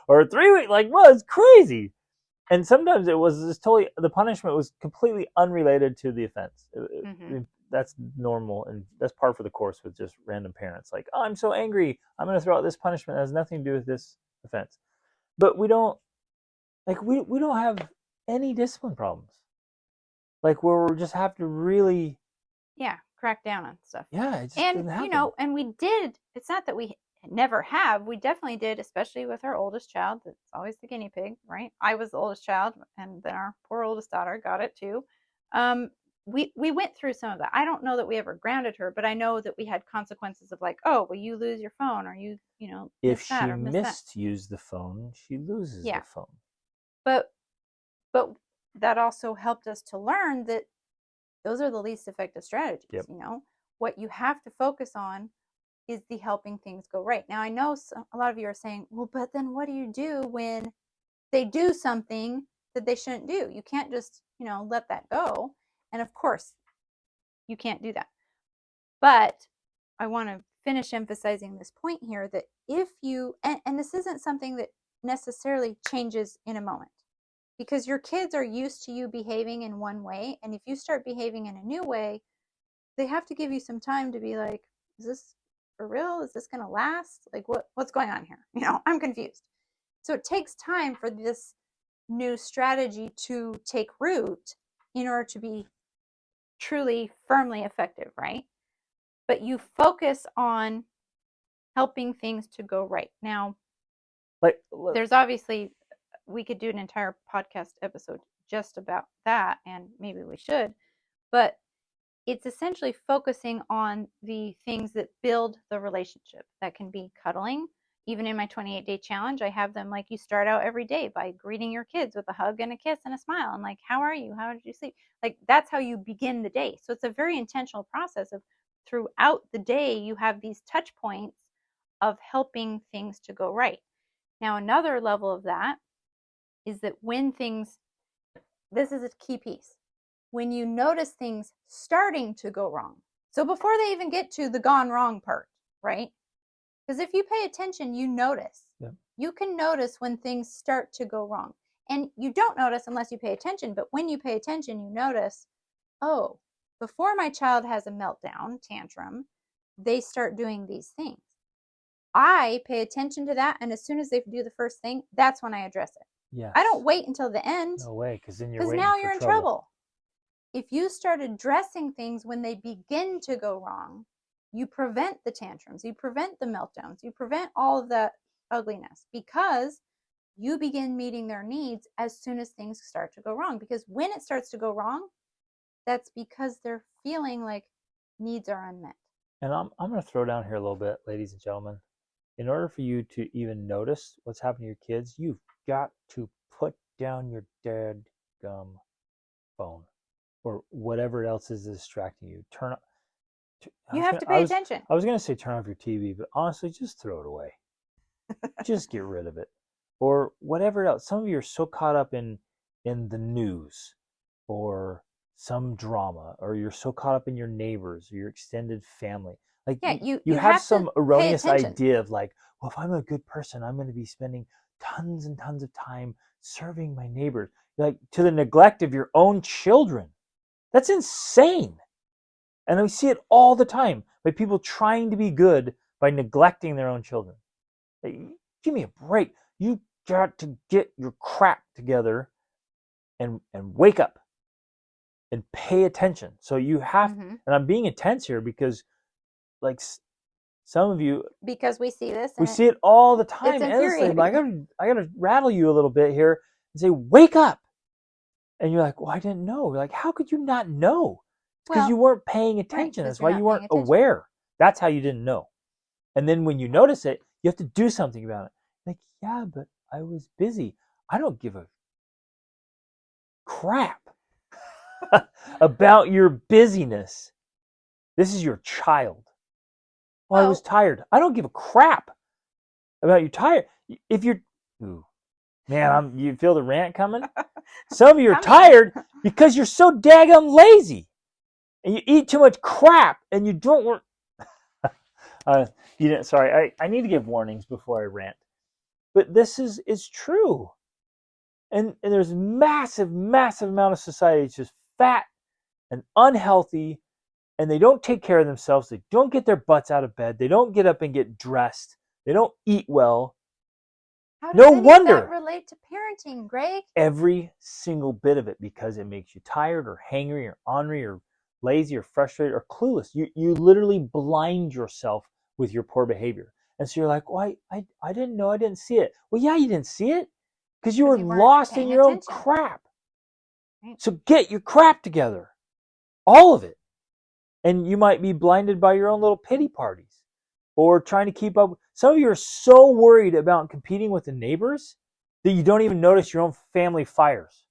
or 3 weeks. Like, well, it's crazy. And sometimes it was just totally, the punishment was completely unrelated to the offense. that's normal, and that's par for the course with just random parents. Like, oh, I'm so angry, I'm going to throw out this punishment that has nothing to do with this offense. But we don't we don't have any discipline problems. Like where we just have to really crack down on stuff. Yeah, it just and doesn't happen. you know, and we did. It's not that we never have. We definitely did, especially with our oldest child. That's always the guinea pig, right? I was the oldest child, and then our poor oldest daughter got it too. We went through some of that. I don't know that we ever grounded her, but I know that we had consequences of like, oh, well, you lose your phone, or you know, If miss that she or miss that. misused the phone, she loses Yeah. the phone. But that also helped us to learn that those are the least effective strategies. Yep. You know, what you have to focus on is the helping things go right. Now, I know a lot of you are saying, well, but then what do you do when they do something that they shouldn't do? You can't just, you know, let that go. And of course, you can't do that. But I want to finish emphasizing this point here that if you, and this isn't something that necessarily changes in a moment, because your kids are used to you behaving in one way. And if you start behaving in a new way, they have to give you some time to be like, is this for real? Is this going to last? Like, what's going on here? You know, I'm confused. So it takes time for this new strategy to take root in order to be truly firmly effective, right? But you focus on helping things to go right. Now, there's obviously, we could do an entire podcast episode just about that, and maybe we should, but it's essentially focusing on the things that build the relationship. That can be cuddling. Even in my 28-day challenge, I have them like, you start out every day by greeting your kids with a hug and a kiss and a smile. And like, how are you? How did you sleep? Like, that's how you begin the day. So it's a very intentional process of throughout the day, you have these touch points of helping things to go right. Now, another level of that is that when things, this is a key piece, when you notice things starting to go wrong. So before they even get to the gone wrong part, right? Because if you pay attention, you notice. Yep. You can notice when things start to go wrong. And you don't notice unless you pay attention. But when you pay attention, you notice, oh, before my child has a meltdown, tantrum, they start doing these things. I pay attention to that. And as soon as they do the first thing, that's when I address it. Yes. I don't wait until the end. No way, because then you're in trouble. If you start addressing things when they begin to go wrong, you prevent the tantrums, you prevent the meltdowns, you prevent all of that ugliness, because you begin meeting their needs as soon as things start to go wrong. Because when it starts to go wrong, that's because they're feeling like needs are unmet. And I'm going to throw down here a little bit, ladies and gentlemen. In order for you to even notice what's happening to your kids, you've got to put down your dadgum phone or whatever else is distracting you. You have to pay attention. I was going to say turn off your TV, but honestly, just throw it away. Just get rid of it. Or whatever else. Some of you are so caught up in the news or some drama, or you're so caught up in your neighbors or your extended family. Like, yeah, you have some erroneous idea of like, well, if I'm a good person, I'm going to be spending tons and tons of time serving my neighbors, like to the neglect of your own children. That's insane. And we see it all the time by people trying to be good by neglecting their own children. Like, give me a break. You got to get your crap together and wake up and pay attention. So you have, and I'm being intense here because like some of you, because we see this, we see it all the time. Endlessly. I gotta rattle you a little bit here and say, wake up. And you're like, well, I didn't know. You're like, how could you not know? Because you weren't paying attention. Right, that's why you weren't aware. That's how you didn't know. And then when you notice it, you have to do something about it. Like, yeah, but I was busy. I don't give a crap about your busyness. This is your child. Well, I was tired. I don't give a crap about you tired. If you're, ooh, man, you feel the rant coming? Some of you are tired because you're so daggum lazy. And you eat too much crap and you don't work. You didn't, sorry, I need to give warnings before I rant. But this is true. And there's massive amount of society that's just fat and unhealthy and they don't take care of themselves. They don't get their butts out of bed. They don't get up and get dressed. They don't eat well. How does No any of wonder. that relate to parenting, Greg? Every single bit of it, because it makes you tired or hangry or ornery or lazy or frustrated or clueless. You literally blind yourself with your poor behavior. And so you're like, well, I didn't know, I didn't see it. Well, yeah, you didn't see it because you were You weren't lost in paying your own attention. crap. Right. So get your crap together. All of it. And you might be blinded by your own little pity parties or trying to keep up. Some of you are so worried about competing with the neighbors that you don't even notice your own family fires.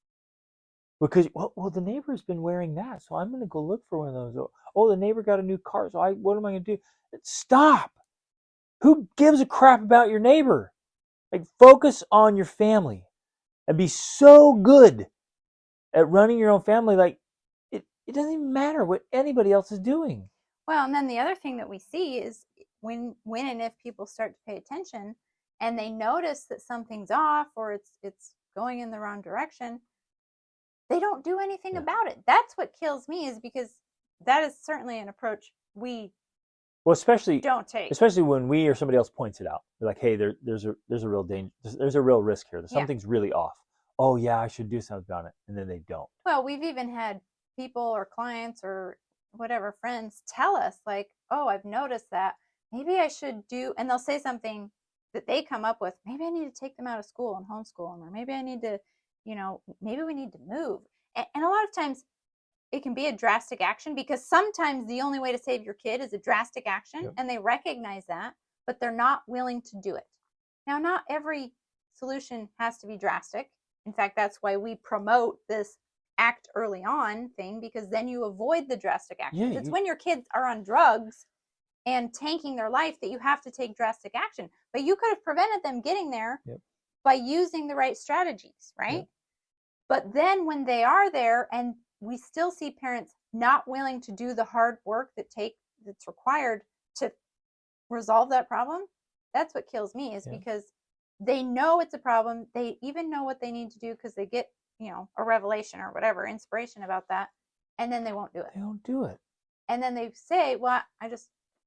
Because, well, the neighbor's been wearing that, so I'm going to go look for one of those. Oh, the neighbor got a new car, so what am I going to do? Stop. Who gives a crap about your neighbor? Like, focus on your family and be so good at running your own family. Like, it doesn't even matter what anybody else is doing. Well, and then the other thing that we see is when and if people start to pay attention and they notice that something's off or it's going in the wrong direction, they don't do anything about it. That's what kills me, is because that is certainly an approach we especially don't take. Especially when we or somebody else points it out. We're like, hey, there's a real danger. There's a real risk here. Something's really off. Oh yeah, I should do something about it, and then they don't. Well, we've even had people or clients or whatever friends tell us like, oh, I've noticed that maybe I should do, and they'll say something that they come up with. Maybe I need to take them out of school and homeschool them, or maybe I need to, maybe we need to move. And a lot of times it can be a drastic action, because sometimes the only way to save your kid is a drastic action, and they recognize that, but they're not willing to do it. Now, not every solution has to be drastic. In fact, that's why we promote this act early on thing, because then you avoid the drastic actions. It's when your kids are on drugs and tanking their life that you have to take drastic action. But you could have prevented them getting there by using the right strategies, right? But then when they are there, and we still see parents not willing to do the hard work that's required to resolve that problem, that's what kills me, is because they know it's a problem. They even know what they need to do because they get, a revelation or whatever, inspiration about that, and then they won't do it. They don't do it. And then they say, well,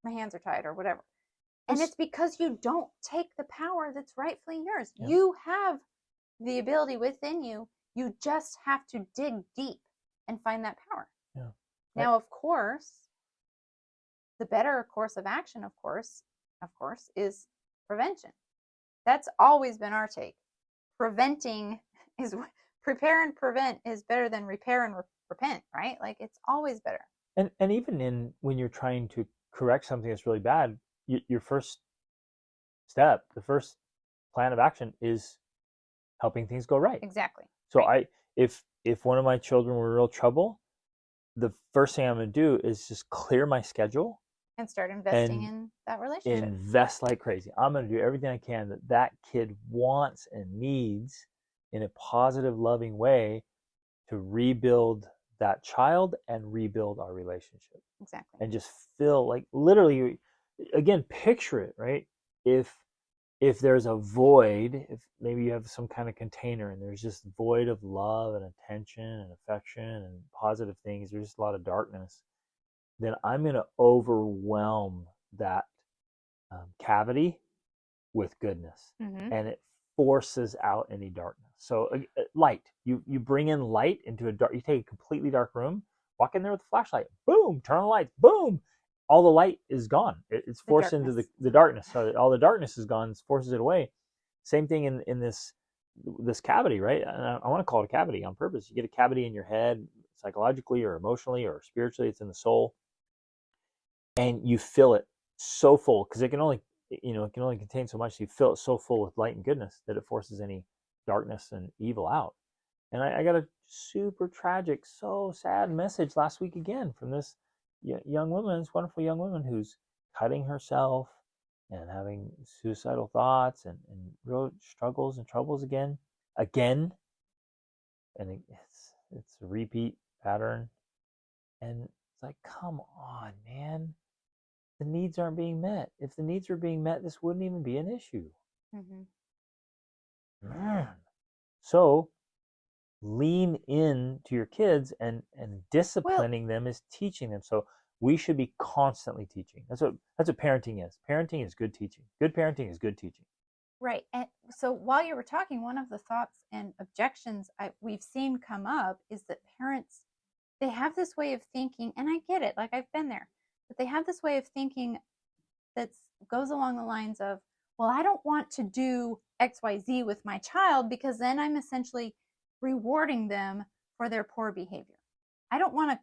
my hands are tied or whatever. And it's because you don't take the power that's rightfully yours. You have the ability within you. You just have to dig deep and find that power. Now, of course, the better course of action, of course, is prevention. That's always been our take. Prepare and prevent is better than repair and repent, right? Like, it's always better. And even when you're trying to correct something that's really bad, your first step, the first plan of action is helping things go right. Exactly. So if one of my children were in real trouble, the first thing I'm going to do is just clear my schedule and start investing in that relationship. Invest like crazy. I'm going to do everything I can that kid wants and needs in a positive, loving way to rebuild that child and rebuild our relationship. Exactly. And just feel like, literally, again, picture it, right? If there's a void, if maybe you have some kind of container and there's just void of love and attention and affection and positive things, there's just a lot of darkness, then I'm going to overwhelm that cavity with goodness. And it forces out any darkness. So light, you bring in light into you take a completely dark room, walk in there with a flashlight, boom, turn on the lights, boom, all the light is gone. It's forced into the darkness. So all the darkness is gone, it forces it away. Same thing in this cavity, right? And I want to call it a cavity on purpose. You get a cavity in your head, psychologically or emotionally or spiritually, it's in the soul. And you fill it so full, because it can only contain so much. So you fill it so full with light and goodness that it forces any darkness and evil out. And I got a super tragic, so sad message last week again from this young woman, this wonderful young woman who's cutting herself and having suicidal thoughts and real struggles and troubles again. And it's a repeat pattern. And it's like, come on, man. The needs aren't being met. If the needs were being met, this wouldn't even be an issue. Man. So lean in to your kids, and disciplining them is teaching them. So We should be constantly teaching. That's what parenting is. Parenting is good teaching. Good parenting is good teaching. Right. And so while you were talking, one of the thoughts and objections we've seen come up is that parents, they have this way of thinking, and I get it, like I've been there, but they have this way of thinking that goes along the lines of, well, I don't want to do XYZ with my child because then I'm essentially rewarding them for their poor behavior. I don't want to,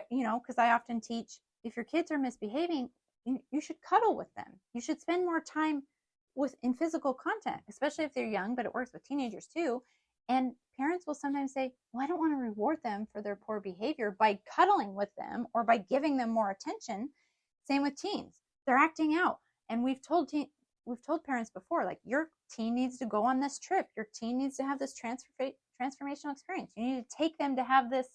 because I often teach, if your kids are misbehaving, you should cuddle with them. You should spend more time in physical contact, especially if they're young, but it works with teenagers too. And parents will sometimes say, well, I don't want to reward them for their poor behavior by cuddling with them or by giving them more attention. Same with teens. They're acting out. And we've told parents before, like, your teen needs to go on this trip. Your teen needs to have this transformational experience. You need to take them to have this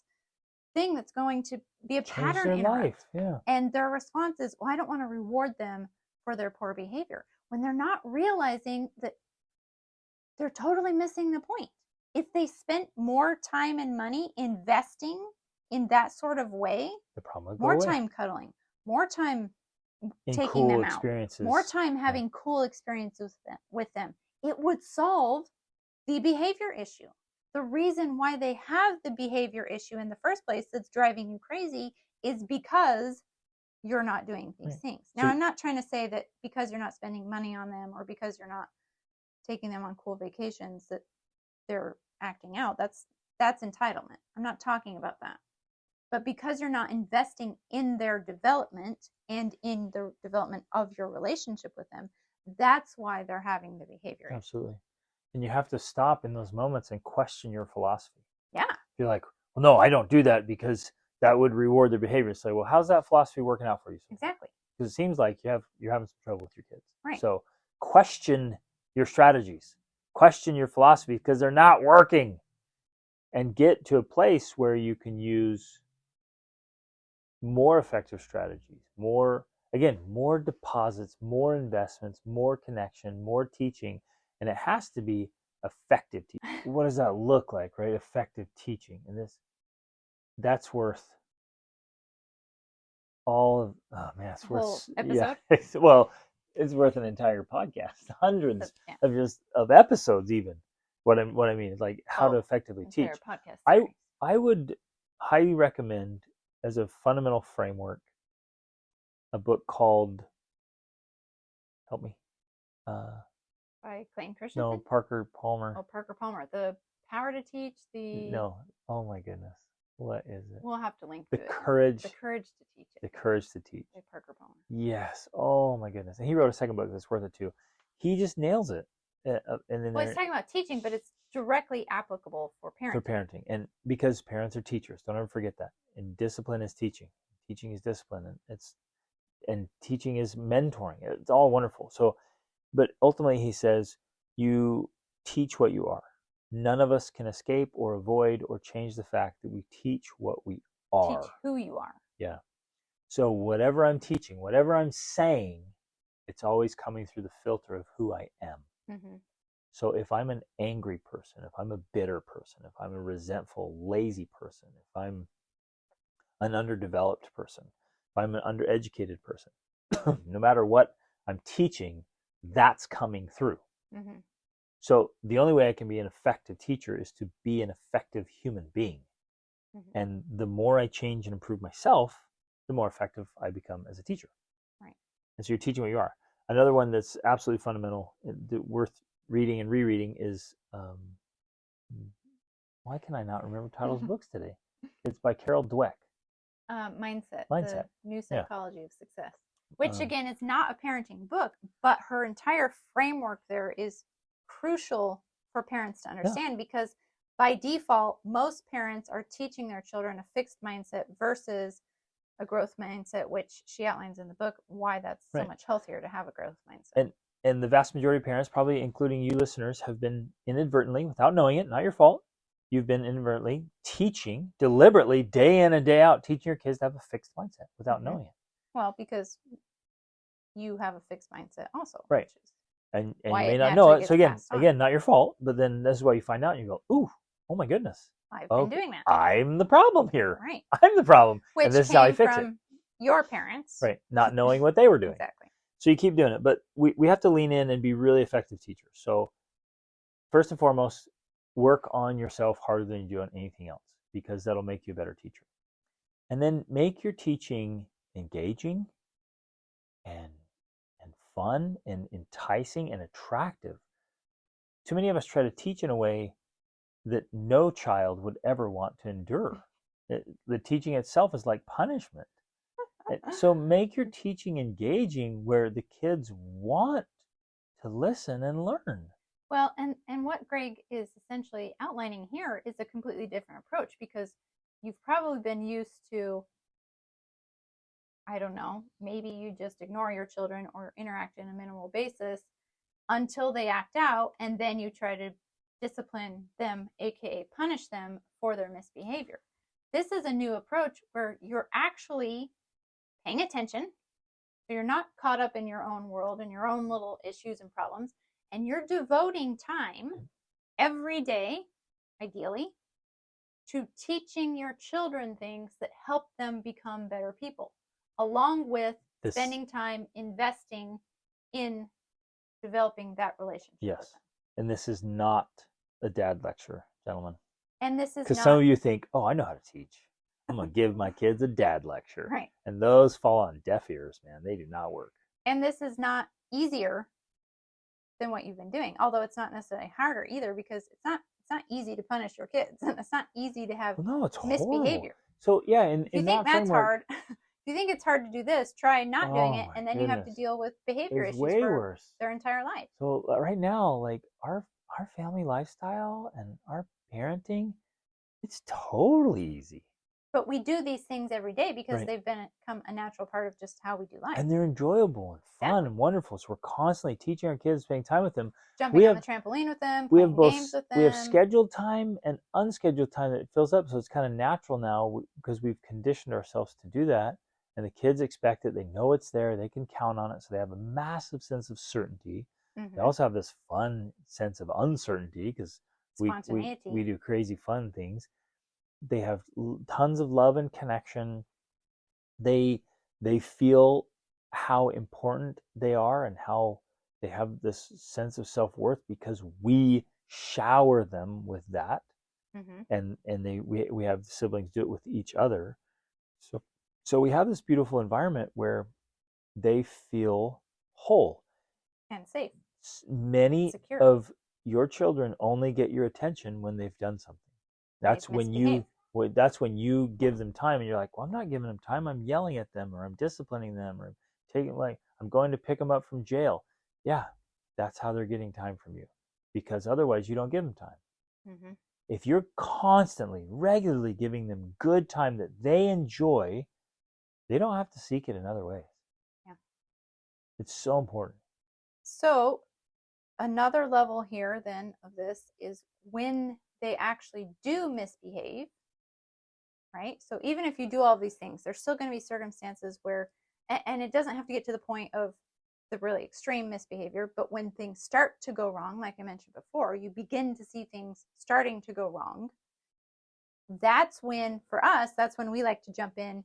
thing that's going to be a Change pattern in their life. life. Yeah. And their response is, well, I don't want to reward them for their poor behavior, when they're not realizing that they're totally missing the point. If they spent more time and money investing in that sort of way, the problem would more go away. time cuddling, more time In taking cool them out, experiences. more time having cool experiences with them, it would solve the behavior issue. The reason why they have the behavior issue in the first place that's driving you crazy is because you're not doing these things. Now, I'm not trying to say that because you're not spending money on them or because you're not taking them on cool vacations that they're acting out. That's entitlement. I'm not talking about that. But because you're not investing in their development and in the development of your relationship with them, that's why they're having the behavior. Absolutely. And you have to stop in those moments and question your philosophy. Yeah. You're like, well, no, I don't do that because that would reward their behavior. So, well, how's that philosophy working out for you? Exactly. Because it seems like you're having some trouble with your kids. Right. So question your strategies, question your philosophy because they're not working, and get to a place where you can use more effective strategies, more deposits, more investments, more connection, more teaching. And it has to be effective teaching. What does that look like, right? Effective teaching. And that's worth all of, oh man, it's worth episode? Yeah. Well, it's worth an entire podcast, hundreds of episodes even. What I mean is like how to effectively teach. Podcast I would highly recommend, as a fundamental framework, a book called, help me, by Clayton Christensen? No, Parker Palmer. Oh, Parker Palmer. The Power to Teach, No. Oh my goodness. What is it? We'll have to link The to Courage. it. The Courage to Teach It. The Courage to Teach. By Parker Palmer. Yes. Oh my goodness. And he wrote a second book that's worth it too. He just nails it. And then he's talking about teaching, but it's directly applicable for parenting. For parenting. And because parents are teachers. Don't ever forget that. And discipline is teaching. Teaching is discipline. And teaching is mentoring. It's all wonderful. So, but ultimately he says, you teach what you are. None of us can escape or avoid or change the fact that we teach what we are. Teach who you are. Yeah. So whatever I'm teaching, whatever I'm saying, it's always coming through the filter of who I am. Mm-hmm. So if I'm an angry person, if I'm a bitter person, if I'm a resentful, lazy person, if I'm an underdeveloped person, if I'm an undereducated person, no matter what I'm teaching, that's coming through. Mm-hmm. So the only way I can be an effective teacher is to be an effective human being. Mm-hmm. And the more I change and improve myself, the more effective I become as a teacher. Right. And so you're teaching what you are. Another one that's absolutely fundamental, worth reading and rereading is, why can I not remember titles of books today? It's by Carol Dweck. Mindset. The New Psychology of Success. Which, again, is not a parenting book, but her entire framework there is crucial for parents to understand because by default, most parents are teaching their children a fixed mindset versus a growth mindset, which she outlines in the book why that's so much healthier to have a growth mindset. And the vast majority of parents, probably including you listeners, have been inadvertently, without knowing it, not your fault, you've been inadvertently teaching, deliberately, day in and day out, teaching your kids to have a fixed mindset without knowing it. Well, because you have a fixed mindset also. Right. And you may not know it. So again, not your fault, but then this is why you find out and you go, ooh, oh my goodness. I've been doing that. I'm the problem here. Right. I'm the problem. Which and this is how I fix it. your parents. Right. Not knowing what they were doing. Exactly. So you keep doing it. But we have to lean in and be really effective teachers. So first and foremost, work on yourself harder than you do on anything else, because that'll make you a better teacher. And then make your teaching engaging and fun and enticing and attractive. Too many of us try to teach in a way that no child would ever want to endure. The teaching itself is like punishment. So make your teaching engaging where the kids want to listen and learn. Well, and what Greg is essentially outlining here is a completely different approach, because you've probably been used to, I don't know, maybe you just ignore your children or interact in a minimal basis until they act out, and then you try to discipline them, aka punish them for their misbehavior. This is a new approach where you're actually paying attention. So you're not caught up in your own world and your own little issues and problems, and you're devoting time every day, ideally, to teaching your children things that help them become better people, along with spending time investing in developing that relationship. Yes. And this is not a dad lecture, gentlemen. And this is because some of you think, oh, I know how to teach. I'm going to give my kids a dad lecture. Right. And those fall on deaf ears, man. They do not work. And this is not easier than what you've been doing, although it's not necessarily harder either, because it's not easy to punish your kids. It's not easy to have misbehavior. So yeah, in if you think that's hard, if you think it's hard to do this, try not doing it, and then you have to deal with behavior issues way worse their entire life. So right now, like our family lifestyle and our parenting, it's totally easy. But we do these things every day because they've become a natural part of just how we do life. And they're enjoyable and fun and wonderful. So we're constantly teaching our kids, spending time with them. Jumping on the trampoline with them, playing games with them. We have scheduled time and unscheduled time that fills up. So it's kind of natural now because we've conditioned ourselves to do that. And the kids expect it. They know it's there. They can count on it. So they have a massive sense of certainty. Mm-hmm. They also have this fun sense of uncertainty because we do crazy fun things. They have tons of love and connection. They feel how important they are and how they have this sense of self-worth because we shower them with that. Mm-hmm. And we have siblings do it with each other. So we have this beautiful environment where they feel whole and safe. Many secure. Of your children only get your attention when they've done something. That's when you give them time, and you're like, well, I'm not giving them time. I'm yelling at them, or I'm disciplining them, or I'm going to pick them up from jail. Yeah, that's how they're getting time from you, because otherwise you don't give them time. Mm-hmm. If you're constantly, regularly giving them good time that they enjoy, they don't have to seek it in other ways. Yeah, it's so important. So another level here then of this is when they actually do misbehave, right? So even if you do all these things, there's still going to be circumstances where, and it doesn't have to get to the point of the really extreme misbehavior, but when things start to go wrong, like I mentioned before, you begin to see things starting to go wrong. That's when, for us, that's when we like to jump in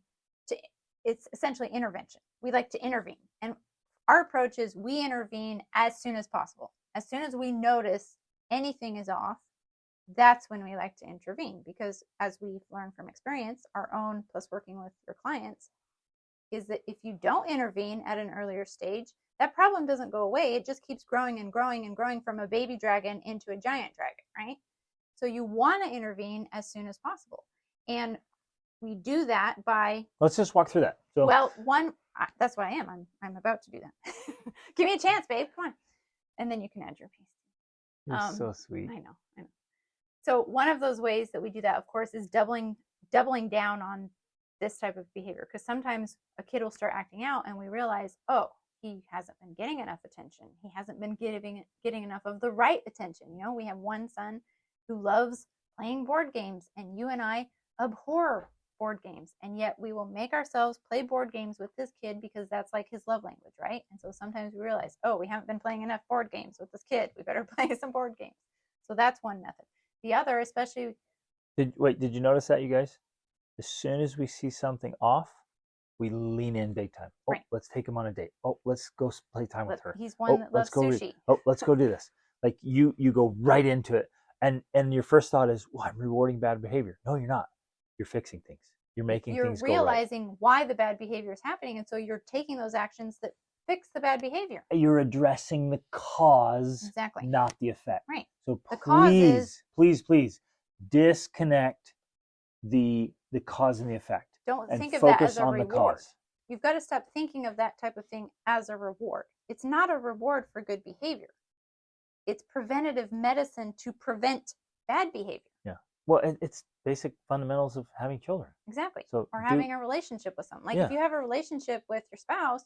to, it's essentially intervention. We like to intervene. And our approach is we intervene as soon as possible. As soon as we notice anything is off, that's when we like to intervene, because as we've learned from experience, our own plus working with your clients, is that if you don't intervene at an earlier stage, that problem doesn't go away. It just keeps growing and growing and growing from a baby dragon into a giant dragon, right? So you want to intervene as soon as possible. And we do that by... Let's just walk through that. So, well, that's what I am. I'm about to do that. Give me a chance, babe. Come on. And then you can add your piece. You're so sweet. I know. So one of those ways that we do that, of course, is doubling down on this type of behavior. Because sometimes a kid will start acting out and we realize, oh, he hasn't been getting enough attention. He hasn't been getting enough of the right attention. You know, we have one son who loves playing board games, and you and I abhor board games. And yet we will make ourselves play board games with this kid because that's like his love language, right? And so sometimes we realize, oh, we haven't been playing enough board games with this kid. We better play some board games. So that's one method. The other, especially... Did you notice that, you guys? As soon as we see something off, we lean in big time. Oh, Right. let's take him on a date. Oh, let's go play time with her. He's one that loves sushi. Let's go do this. Like you go right into it, and your first thought is, well, I'm rewarding bad behavior. No, you're not. You're fixing things. You're making things go right. You're realizing why the bad behavior is happening, and so you're taking those actions that fix the bad behavior. You're addressing the cause, exactly, not the effect. Right. So the cause is, please disconnect the cause and the effect. Don't think of that as a reward. The cause. You've got to stop thinking of that type of thing as a reward. It's not a reward for good behavior. It's preventative medicine to prevent bad behavior. Yeah. Well, it's basic fundamentals of having children. Exactly. So or having a relationship with someone. Like if you have a relationship with your spouse,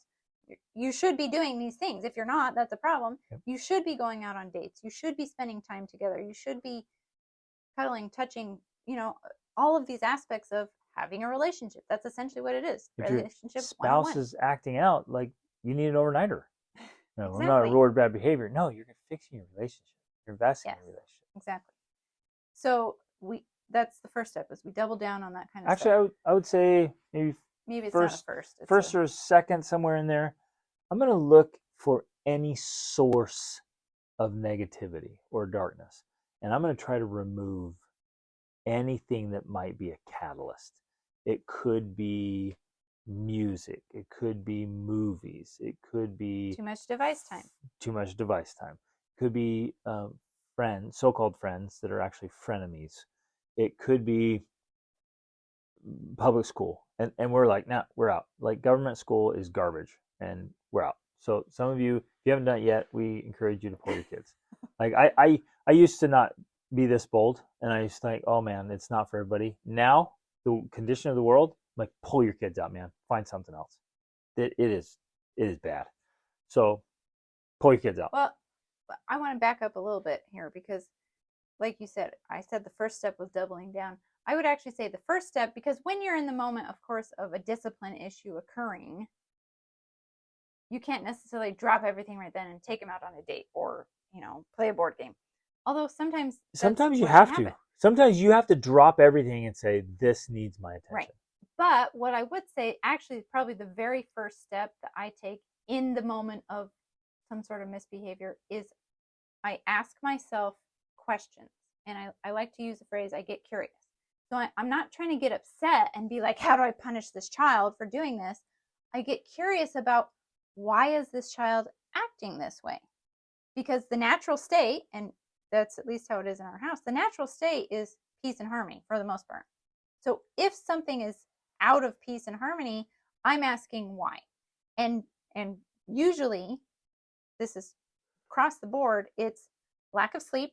you should be doing these things. If you're not, that's a problem. Yep. You should be going out on dates. You should be spending time together. You should be cuddling, touching, all of these aspects of having a relationship. That's essentially what it is. If relationship your spouse 101. Is acting out, like you need an overnighter. No, exactly. I'm not a reward bad behavior. No, you're fixing your relationship. You're investing in your relationship. Exactly. So that's the first step, is we double down on that kind of stuff. Actually, I would say maybe it's first, not a first. First or second, somewhere in there. I'm going to look for any source of negativity or darkness, and I'm going to try to remove anything that might be a catalyst. It could be music. It could be movies. It could be too much device time. It could be friends, so-called friends that are actually frenemies. It could be public school, and we're like, nah, we're out. Like government school is garbage, and we're out. So some of you, if you haven't done it yet, we encourage you to pull your kids. Like I used to not be this bold, and I used to think, oh man, it's not for everybody. Now the condition of the world, like, pull your kids out, man. Find something else. It is bad. So pull your kids out. Well, I want to back up a little bit here, because like you said, I said the first step was doubling down. I would actually say the first step, because when you're in the moment, of course, of a discipline issue occurring, you can't necessarily drop everything right then and take them out on a date or, play a board game. Although sometimes you have to. Sometimes you have to drop everything and say, this needs my attention. Right. But what I would say, actually, probably the very first step that I take in the moment of some sort of misbehavior is I ask myself questions. And I like to use the phrase, I get curious. So I'm not trying to get upset and be like, how do I punish this child for doing this? I get curious about, why is this child acting this way? Because the natural state, and that's at least how it is in our house, the natural state is peace and harmony for the most part. So if something is out of peace and harmony, I'm asking why. And usually, this is across the board, it's lack of sleep,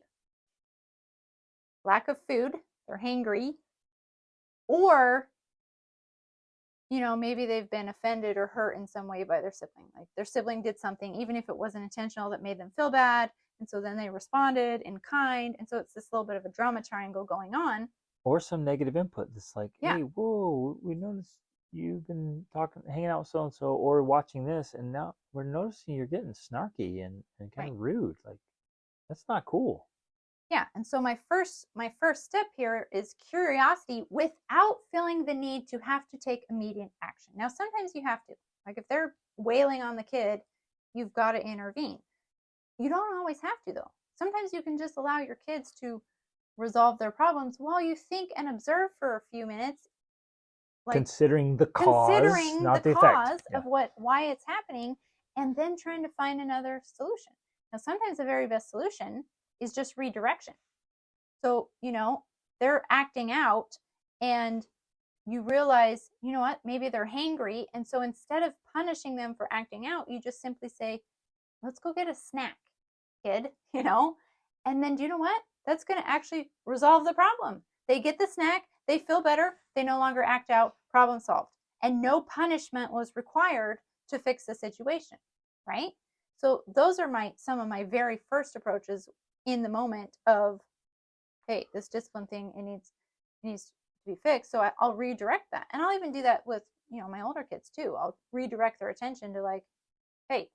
lack of food, they're hangry, or maybe they've been offended or hurt in some way by their sibling. Like their sibling did something, even if it wasn't intentional, that made them feel bad. And so then they responded in kind. And so it's this little bit of a drama triangle going on. Or some negative input that's like, hey, whoa, we noticed you've been hanging out with so-and-so or watching this. And now we're noticing you're getting snarky and kind of rude. Like, that's not cool. Yeah, and so my first step here is curiosity without feeling the need to have to take immediate action. Now, sometimes you have to. Like if they're wailing on the kid, you've got to intervene. You don't always have to, though. Sometimes you can just allow your kids to resolve their problems while you think and observe for a few minutes. Like considering the cause, not the effect. Of why it's happening, and then trying to find another solution. Now, sometimes the very best solution is just redirection. So, they're acting out and you realize, you know what, maybe they're hangry. And so instead of punishing them for acting out, you just simply say, let's go get a snack, kid, and then do you know what? That's going to actually resolve the problem. They get the snack, they feel better, they no longer act out, problem solved. And no punishment was required to fix the situation, right? So those are some of my very first approaches in the moment of, hey, this discipline thing, it needs to be fixed. So I'll redirect that. And I'll even do that with, my older kids too. I'll redirect their attention to like, hey,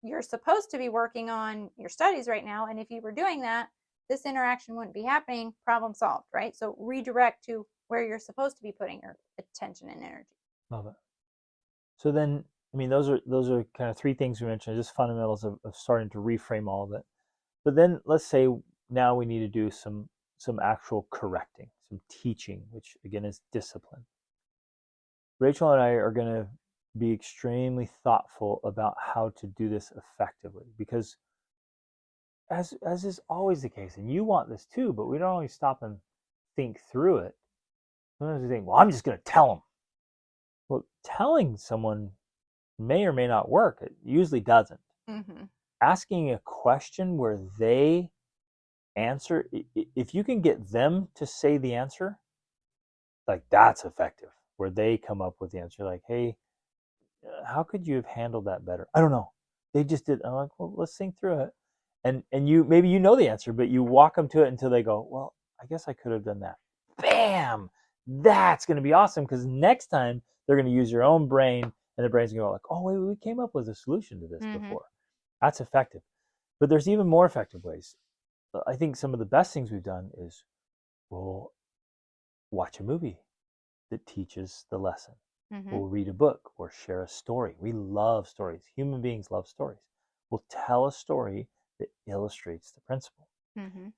you're supposed to be working on your studies right now. And if you were doing that, this interaction wouldn't be happening, problem solved, right? So redirect to where you're supposed to be putting your attention and energy. Love it. So then, I mean, those are kind of three things we mentioned, just fundamentals of starting to reframe all of it. But then let's say now we need to do some actual correcting, some teaching, which again is discipline. Rachel and I are going to be extremely thoughtful about how to do this effectively, because as is always the case, and you want this too, but we don't always stop and think through it. Sometimes we think, well, I'm just going to tell them. Well, telling someone may or may not work. It usually doesn't. Mm-hmm. Asking a question where they answer, if you can get them to say the answer, like that's effective, where they come up with the answer, like, hey, how could you have handled that better? I don't know. They just did. I'm like, well, let's think through it. And you, maybe you know the answer, but you walk them to it until they go, well, I guess I could have done that. Bam! That's going to be awesome, because next time they're going to use your own brain, and the brain's going to go like, oh, wait, we came up with a solution to this before. That's effective. But there's even more effective ways. I think some of the best things we've done is we'll watch a movie that teaches the lesson. We'll read a book or share a story. We love stories. Human beings love stories. We'll tell a story that illustrates the principle.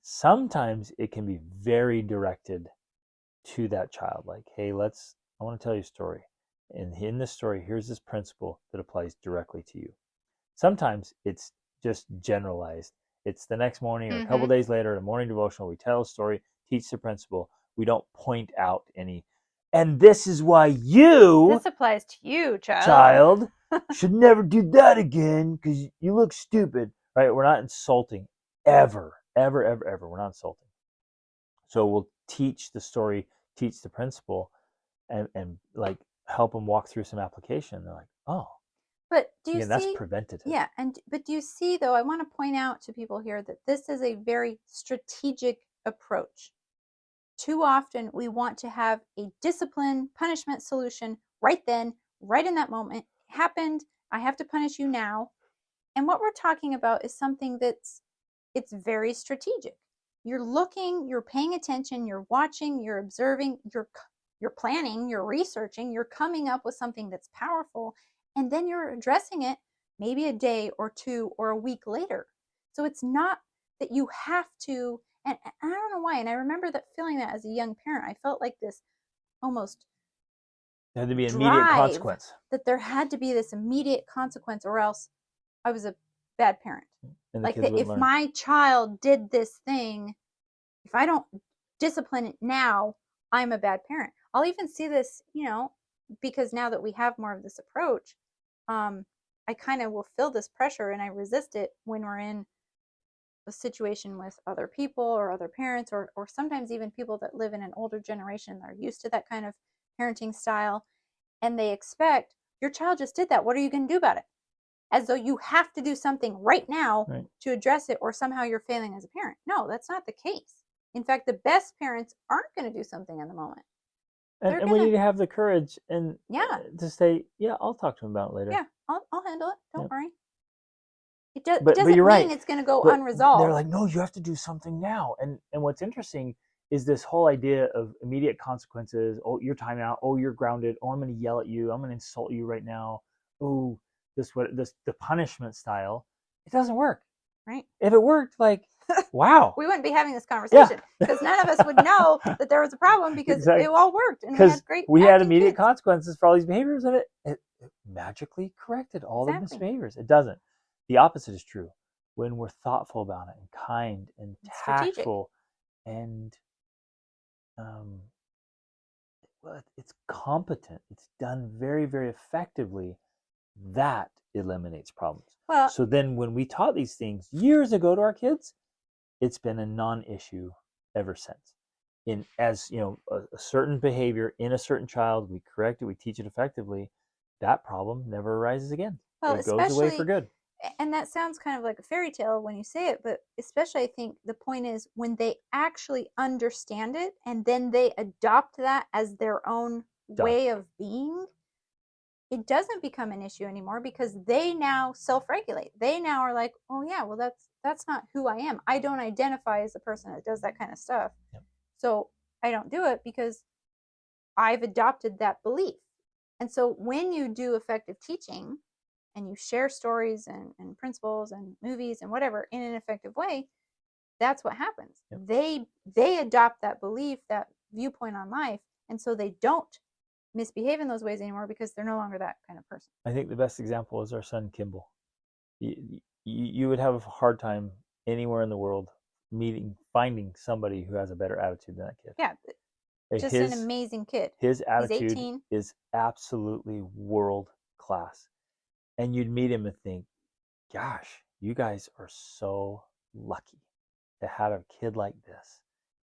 Sometimes it can be very directed to that child, like, hey, I want to tell you a story. And in this story, here's this principle that applies directly to you. Sometimes it's just generalized. It's the next morning or a couple days later, a morning devotional, we tell a story, teach the principle. We don't point out any, and this is why This applies to you, child, should never do that again because you look stupid, right? We're not insulting ever. We're not insulting. So we'll teach the story, teach the principle, and like help them walk through some application. They're like, oh, but do you see? That's preventative. Yeah, but do you see though? I want to point out to people here that this is a very strategic approach. Too often we want to have a discipline punishment solution right then, right in that moment. It happened. I have to punish you now. And what we're talking about is something it's very strategic. You're looking, you're paying attention, you're watching, you're observing, you're planning, you're researching, you're coming up with something that's powerful, and then you're addressing it maybe a day or two or a week later. So it's not that you have to, and I don't know why, and I remember that feeling that as a young parent. I felt like this almost there had to be an immediate consequence. That there had to be this immediate consequence, or else I was a bad parent. Like if my child did this thing, if I don't discipline it now, I'm a bad parent. I'll even see this, because now that we have more of this approach, I kind of will feel this pressure and I resist it when we're in a situation with other people or other parents, or sometimes even people that live in an older generation that are used to that kind of parenting style, and they expect, your child just did that, what are you going to do about it? As though you have to do something right now to address it, or somehow you're failing as a parent. No, that's not the case. In fact, the best parents aren't going to do something in the moment. And we need to have the courage and to say, yeah, I'll talk to him about it later. Yeah, I'll handle it. Don't worry. It doesn't mean it's going to go unresolved. They're like, no, you have to do something now. And what's interesting is this whole idea of immediate consequences. Oh, you're time out. Oh, you're grounded. Oh, I'm going to yell at you. I'm going to insult you right now. Oh, the punishment style. It doesn't work. Right. If it worked, like, wow. We wouldn't be having this conversation because none of us would know that there was a problem, because it all worked and we had immediate kids. Consequences for all these behaviors, and it magically corrected all the misbehaviors. It doesn't. The opposite is true. When we're thoughtful about it and kind and tactful and it's competent, it's done very, very effectively, that eliminates problems. Well, so then when we taught these things years ago to our kids, it's been a non-issue ever since. As a certain behavior in a certain child, we correct it, we teach it effectively, that problem never arises again. Well, it goes away for good. And that sounds kind of like a fairy tale when you say it, but especially I think the point is when they actually understand it and then they adopt that as their own way of being, it doesn't become an issue anymore, because they now self-regulate. They now are like, oh yeah, well that's not who I am. I don't identify as a person that does that kind of stuff. Yep. So I don't do it because I've adopted that belief. And so when you do effective teaching and you share stories and principles and movies and whatever in an effective way, that's what happens. Yep. They adopt that belief, that viewpoint on life, and so they don't misbehave in those ways anymore because they're no longer that kind of person. I think the best example is our son Kimball. You would have a hard time anywhere in the world finding somebody who has a better attitude than that kid. Yeah, just an amazing kid. His attitude is absolutely world class. And you'd meet him and think, gosh, you guys are so lucky to have a kid like this.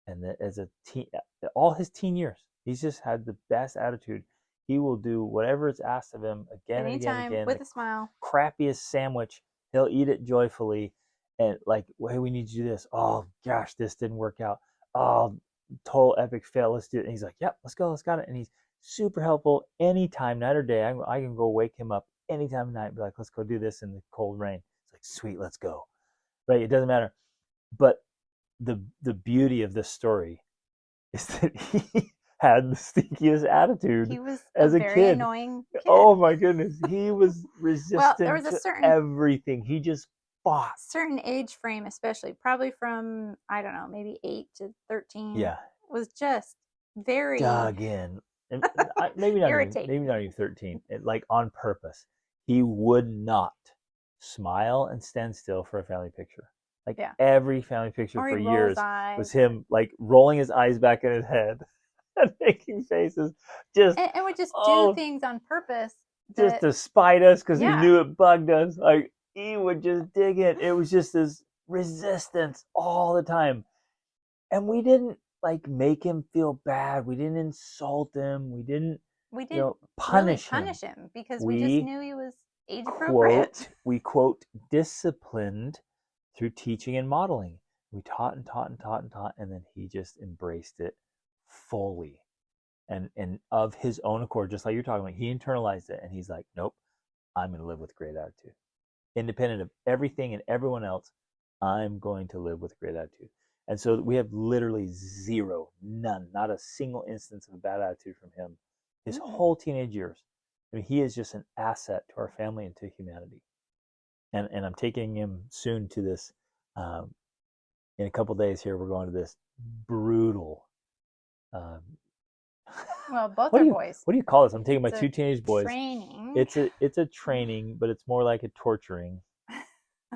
And that as a teen, all his teen years, he's just had the best attitude. He will do whatever is asked of him again and again with a smile. Crappiest sandwich, he'll eat it joyfully. And like, hey, we need to do this. Oh gosh, this didn't work out. Oh, total epic fail. Let's do it. And he's like, yep, let's go. Let's got it. And he's super helpful anytime, night or day. I can go wake him up anytime of night and be like, let's go do this in the cold rain. It's like, sweet, let's go. Right? It doesn't matter. But the beauty of this story is that he had the stinkiest attitude. He was as a very kid. Annoying kid. Oh my goodness. He was resistant there was a to everything. He just fought. Certain age frame, especially, probably from, I don't know, maybe 8 to 13. Yeah. Was just very dug in. And maybe not even 13. Like on purpose. He would not smile and stand still for a family picture. Like every family picture for years was him like rolling his eyes back in his head and making faces. Just and would just do things on purpose. Just to spite us because he knew it bugged us. Like he would just dig it. It was just this resistance all the time. And we didn't like make him feel bad. We didn't insult him. We didn't punish him because we just knew he was age appropriate. We disciplined through teaching and modeling. We taught and taught and taught and taught, and then he just embraced it fully. And of his own accord, just like you're talking about, he internalized it and he's like, nope, I'm going to live with great attitude. Independent of everything and everyone else, I'm going to live with great attitude. And so we have literally zero, none, not a single instance of a bad attitude from him his whole teenage years. I mean, he is just an asset to our family and to humanity. And I'm taking him soon to this, in a couple of days here, we're going to this brutal. Well, both are boys. What do you call this? I'm taking my two teenage boys. Training. It's a training, but it's more like a torturing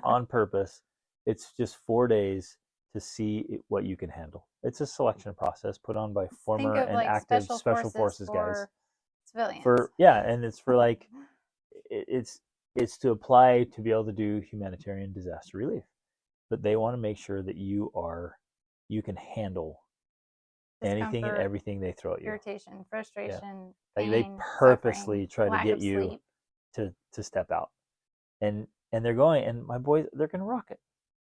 on purpose. It's just 4 days to see what you can handle. It's a selection process put on by former and like active special forces guys. Civilians. And it's for like it's to apply to be able to do humanitarian disaster relief. But they want to make sure that you can handle anything and everything they throw at you. Irritation, frustration, pain, they purposely try to get you sleep. to step out. And they're going, and my boys, they're going to rock it.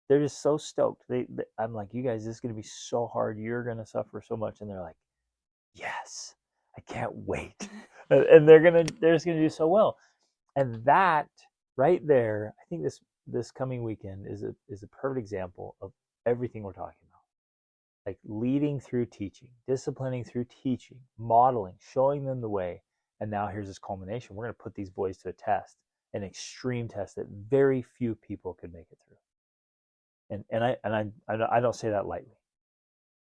They're just so stoked. I'm like, you guys, this is going to be so hard. You're going to suffer so much. And they're like, yes, I can't wait. And they're just going to do so well. And that right there, I think this coming weekend is a perfect example of everything we're talking about. Like leading through teaching, disciplining through teaching, modeling, showing them the way. And now here's this culmination. We're going to put these boys to a test, an extreme test that very few people could make it through. And I don't say that lightly.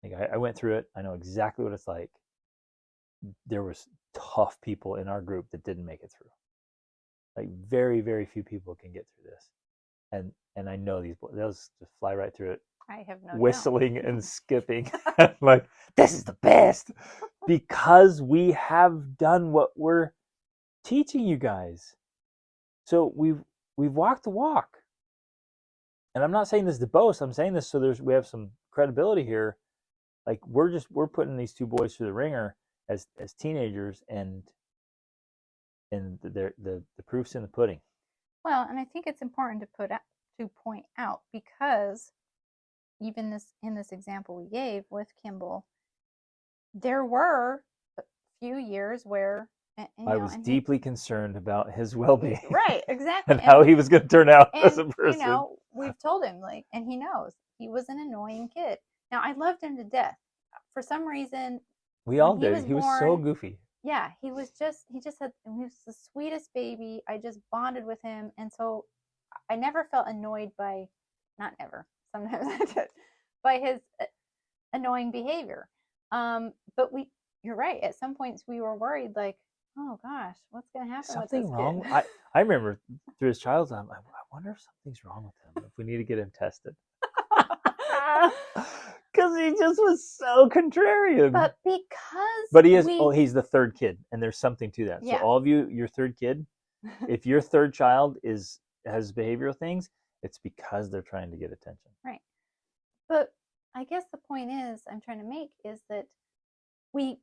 Like I went through it. I know exactly what it's like. There was tough people in our group that didn't make it through. Like very, very few people can get through this. And I know these boys, they'll just fly right through it. I have no whistling doubt. And skipping. Like, this is the best. Because we have done what we're teaching you guys. So we've walked the walk. And I'm not saying this to boast. I'm saying this so we have some credibility here. Like we're putting these two boys through the ringer as teenagers, and the proof's in the pudding. Well, and I think it's important to point out, because even in this example we gave with Kimball, there were a few years where I was deeply concerned about his well-being. Right, exactly. and how he was going to turn out as a person. We've told him, and he knows he was an annoying kid. Now, I loved him to death. For some reason, we all did. He was so goofy. yeah, he just had, he was the sweetest baby. I just bonded with him. And so I never felt annoyed by, not never, sometimes I did, by his annoying behavior. But you're right. At some points we were worried, like, oh gosh, what's going to happen with this Something kid? wrong? I remember through his childhood, I wonder if something's wrong with him. If we need to get him tested. Because he just was so contrarian. But because But he is. He's the third kid, and there's something to that. Yeah. So all of you, your third kid, if your third child has behavioral things, it's because they're trying to get attention. Right. But I guess the point I'm trying to make is that we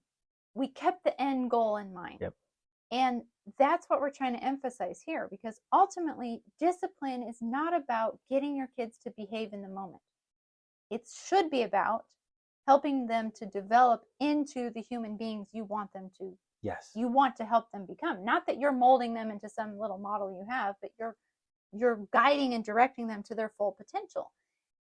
kept the end goal in mind. Yep. And that's what we're trying to emphasize here, because ultimately discipline is not about getting your kids to behave in the moment. It should be about helping them to develop into the human beings you want them to. Yes. You want to help them become. Not that you're molding them into some little model you have, but you're guiding and directing them to their full potential.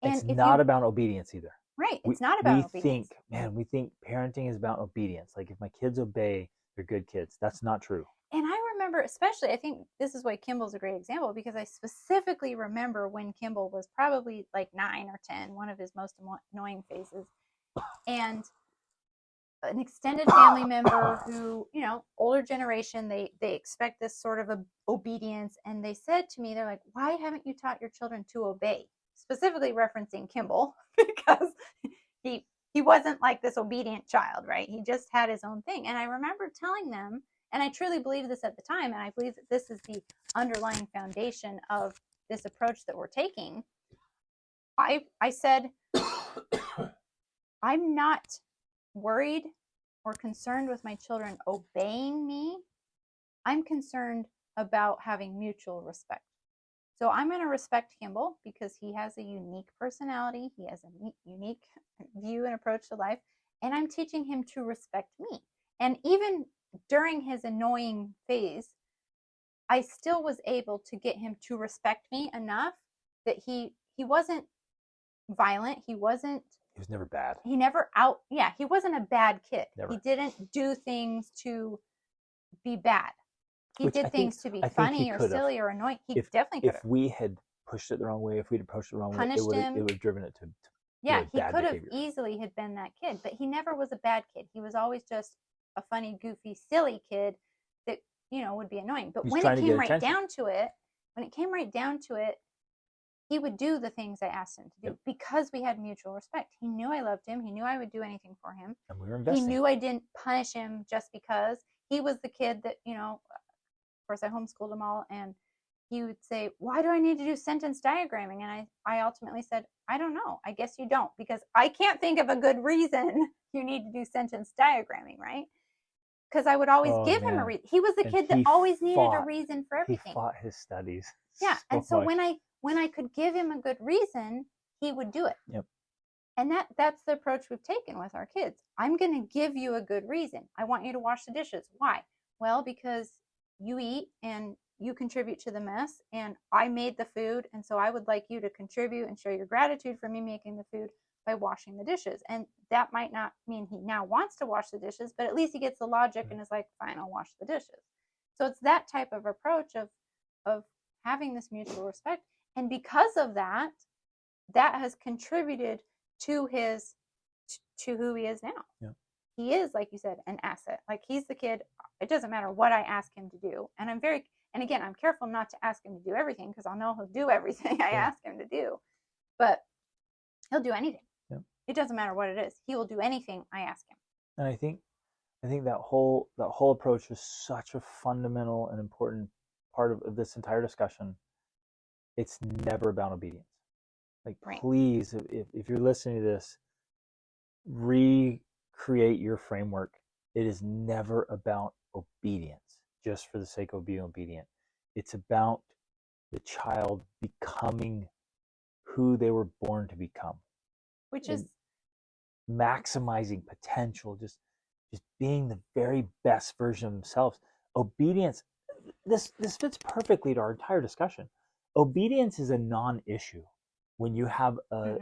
And it's not about obedience either. Right. It's not about obedience. We think parenting is about obedience. Like if my kids obey, they're good kids. That's not true. And I remember, especially, I think this is why Kimball's a great example, because I specifically remember when Kimball was probably like 9 or 10, one of his most annoying phases. And an extended family member who, older generation, they expect this sort of obedience. And they said to me, they're like, why haven't you taught your children to obey? Specifically referencing Kimball, because he wasn't like this obedient child, right? He just had his own thing. And I remember telling them, and I truly believe this at the time, and I believe that this is the underlying foundation of this approach that we're taking. I said, I'm not worried or concerned with my children obeying me. I'm concerned about having mutual respect. So I'm going to respect Kimball because he has a unique personality. He has a unique view and approach to life. And I'm teaching him to respect me. And even during his annoying phase, I still was able to get him to respect me enough that he wasn't violent. He was never bad. He wasn't a bad kid. Never. He didn't do things to be bad. He did things to be funny or silly or annoying. He definitely could have. If we had pushed it the wrong way, if we'd approached it the wrong way, it would have driven it to yeah, he could have easily had been that kid, but he never was a bad kid. He was always just a funny, goofy, silly kid that, would be annoying. But when it came right down to it, he would do the things I asked him to do because we had mutual respect. He knew I loved him. He knew I would do anything for him. And we were investing. He knew I didn't punish him just because. He was the kid that, of course I homeschooled him all, and he would say, why do I need to do sentence diagramming? And I ultimately said, I don't know. I guess you don't, because I can't think of a good reason you need to do sentence diagramming, right? Because I would always give him a reason. He was the kid that always needed a reason for everything. He fought his studies. Yeah, and so when I could give him a good reason, he would do it. Yep. And that's the approach we've taken with our kids. I'm going to give you a good reason. I want you to wash the dishes. Why? Well, because you eat and you contribute to the mess, and I made the food, and so I would like you to contribute and show your gratitude for me making the food by washing the dishes. And that might not mean he now wants to wash the dishes, but at least he gets the logic and is like, fine, I'll wash the dishes. So it's that type of approach of having this mutual respect. And because of that has contributed to who he is now. Yeah. He is, like you said, an asset. Like, he's the kid. It doesn't matter what I ask him to do. And again, I'm careful not to ask him to do everything, because I'll know he'll do everything I ask him to do. But he'll do anything. Yeah. It doesn't matter what it is. He will do anything I ask him. And I think that whole approach is such a fundamental and important part of this entire discussion. It's never about obedience. Like, please, if you're listening to this, recreate your framework. It is never about obedience, just for the sake of being obedient. It's about the child becoming who they were born to become, which is maximizing potential, just being the very best version of themselves. Obedience, this fits perfectly to our entire discussion. Obedience is a non-issue when you have a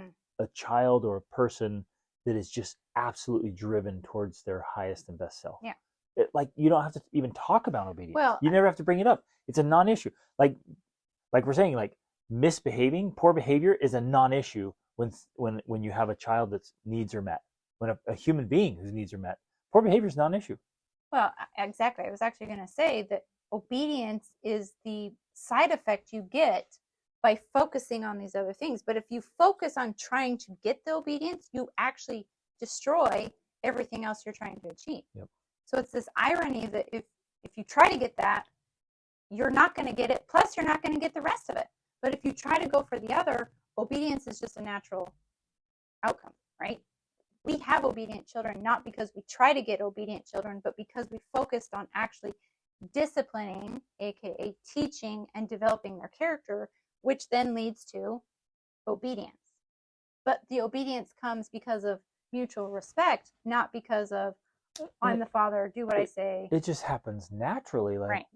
child or a person that is just absolutely driven towards their highest and best self. Yeah. Like you don't have to even talk about obedience. Well, You never have to bring it up. It's a non-issue. Like we're saying, like misbehaving, poor behavior is a non-issue when you have a child that's needs are met. When a human being whose needs are met, poor behavior is non-issue. well, exactly. I was actually going to say that obedience is the side effect you get by focusing on these other things. But if you focus on trying to get the obedience, you actually destroy everything else you're trying to achieve. Yep. So it's this irony that if you try to get that, you're not going to get it. Plus, you're not going to get the rest of it. But if you try to go for the other, obedience is just a natural outcome, right? We have obedient children not because we try to get obedient children, but because we focused on actually disciplining, aka teaching and developing their character, which then leads to obedience. But the obedience comes because of mutual respect, not because of I'm the father, do what I say. It just happens naturally. Like Right.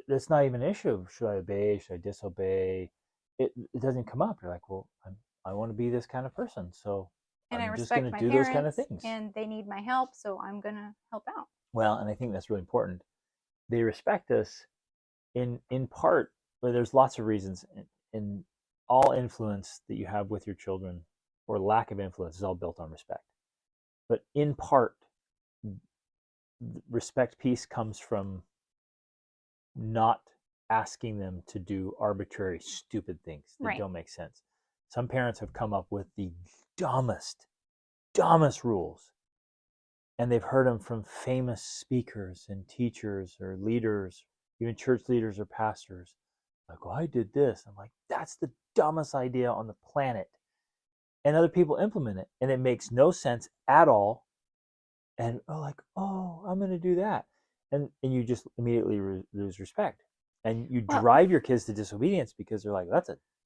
It's not even an issue. Should I obey? Should I disobey? It doesn't come up. You're like, well, I want to be this kind of person, so And I I'm just going respect to my do those kind of parents, things. and they need my help, so I'm going to help out. Well, and I think that's really important. They respect us in part, but there's lots of reasons. In all influence that you have with your children, or lack of influence, is all built on respect. But in part, respect piece comes from not asking them to do arbitrary, stupid things that Right. don't make sense. Some parents have come up with the dumbest rules, and they've heard them from famous speakers and teachers or leaders, even church leaders or pastors. Like, well, I did this. I'm like, that's the dumbest idea on the planet. And other people implement it, and it makes no sense at all. And I'm going to do that, and you just immediately lose respect, and you Well, drive your kids to disobedience because they're like,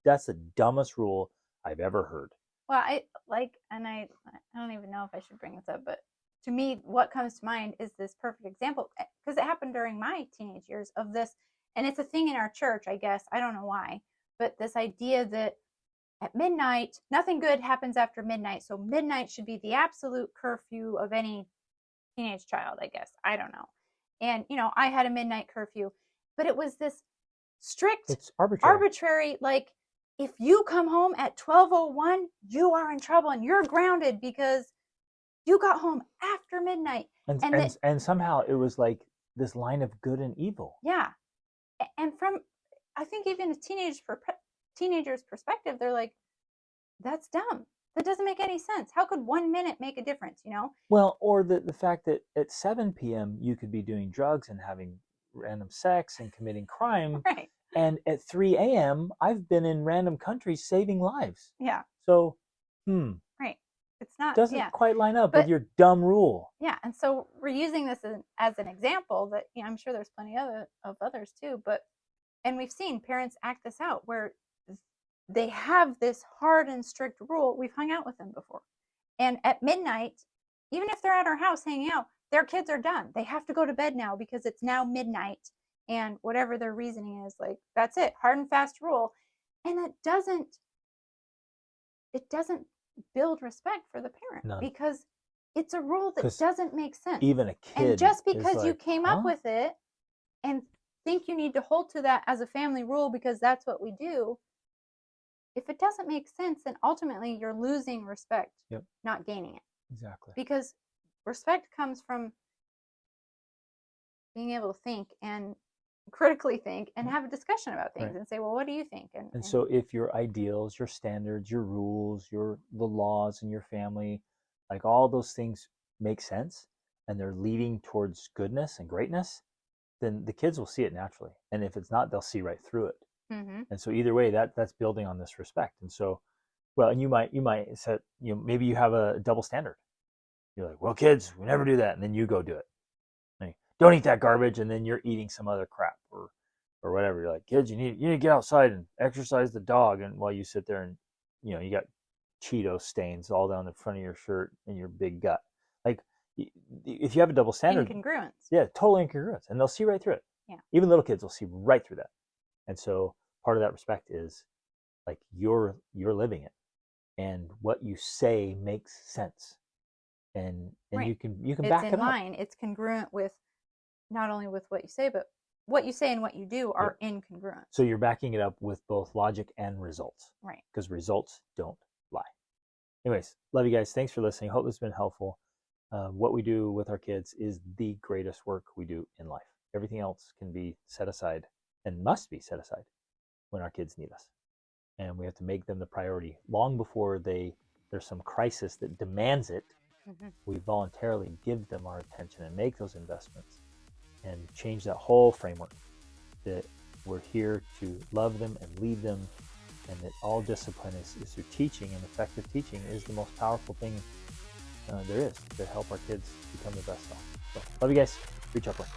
that's the dumbest rule I've ever heard. well, I like, and I don't even know if I should bring this up, but to me, what comes to mind is this perfect example because it happened during my teenage years of this, and it's a thing in our church, I guess. I don't know why, but this idea that at midnight, nothing good happens after midnight, so midnight should be the absolute curfew of any teenage child, I guess. I don't know. And, I had a midnight curfew, but it was this strict, It's arbitrary. arbitrary, like, if you come home at 12:01, you are in trouble and you're grounded because you got home after midnight. And somehow it was like this line of good and evil. Yeah. And from, I think, even a teenager's perspective, they're like, that's dumb. That doesn't make any sense. How could 1 minute make a difference, Well, or the fact that at 7 p.m. you could be doing drugs and having random sex and committing crime. Right. And at 3 a.m., I've been in random countries saving lives. Yeah. So, right. It's not, doesn't quite line up but, with your dumb rule. Yeah. And so we're using this as an example that, I'm sure there's plenty of others too, and we've seen parents act this out where they have this hard and strict rule. We've hung out with them before. And at midnight, even if they're at our house hanging out, their kids are done. They have to go to bed now because it's now midnight. And whatever their reasoning is, like, that's it, hard and fast rule. And it doesn't build respect for the parent. None. Because it's a rule that doesn't make sense. Even a kid. And just because you came up with it and think you need to hold to that as a family rule because that's what we do, if it doesn't make sense, then ultimately you're losing respect, not gaining it. Exactly. Because respect comes from being able to think and critically think and have a discussion about things and say, well, what do you think? And so if your ideals, your standards, your rules, the laws in your family, like all those things make sense and they're leading towards goodness and greatness, then the kids will see it naturally. And if it's not, they'll see right through it. Mm-hmm. And so either way, that's building on this respect. And so, well, and you might set, maybe you have a double standard. You're like, well, kids, we never do that. And then you go do it. Like, don't eat that garbage. And then you're eating some other crap or whatever. You're like, kids, you need to get outside and exercise the dog. And while you sit there and, you got Cheeto stains all down the front of your shirt and your big gut. Like, if you have a double standard. Incongruence. Yeah, total incongruence. And they'll see right through it. Yeah. Even little kids will see right through that. And so part of that respect is like you're living it, and what you say makes sense, and you can back it up. It's in line. It's congruent with not only with what you say, but what you say and what you do are incongruent. So you're backing it up with both logic and results. Right. Because results don't lie. Anyways, love you guys. Thanks for listening. Hope this has been helpful. What we do with our kids is the greatest work we do in life. Everything else can be set aside and must be set aside when our kids need us. And we have to make them the priority long before there's some crisis that demands it. We voluntarily give them our attention and make those investments and change that whole framework that we're here to love them and lead them, and that all discipline is through teaching, and effective teaching is the most powerful thing there is to help our kids become the best self. So, love you guys. Reach upward.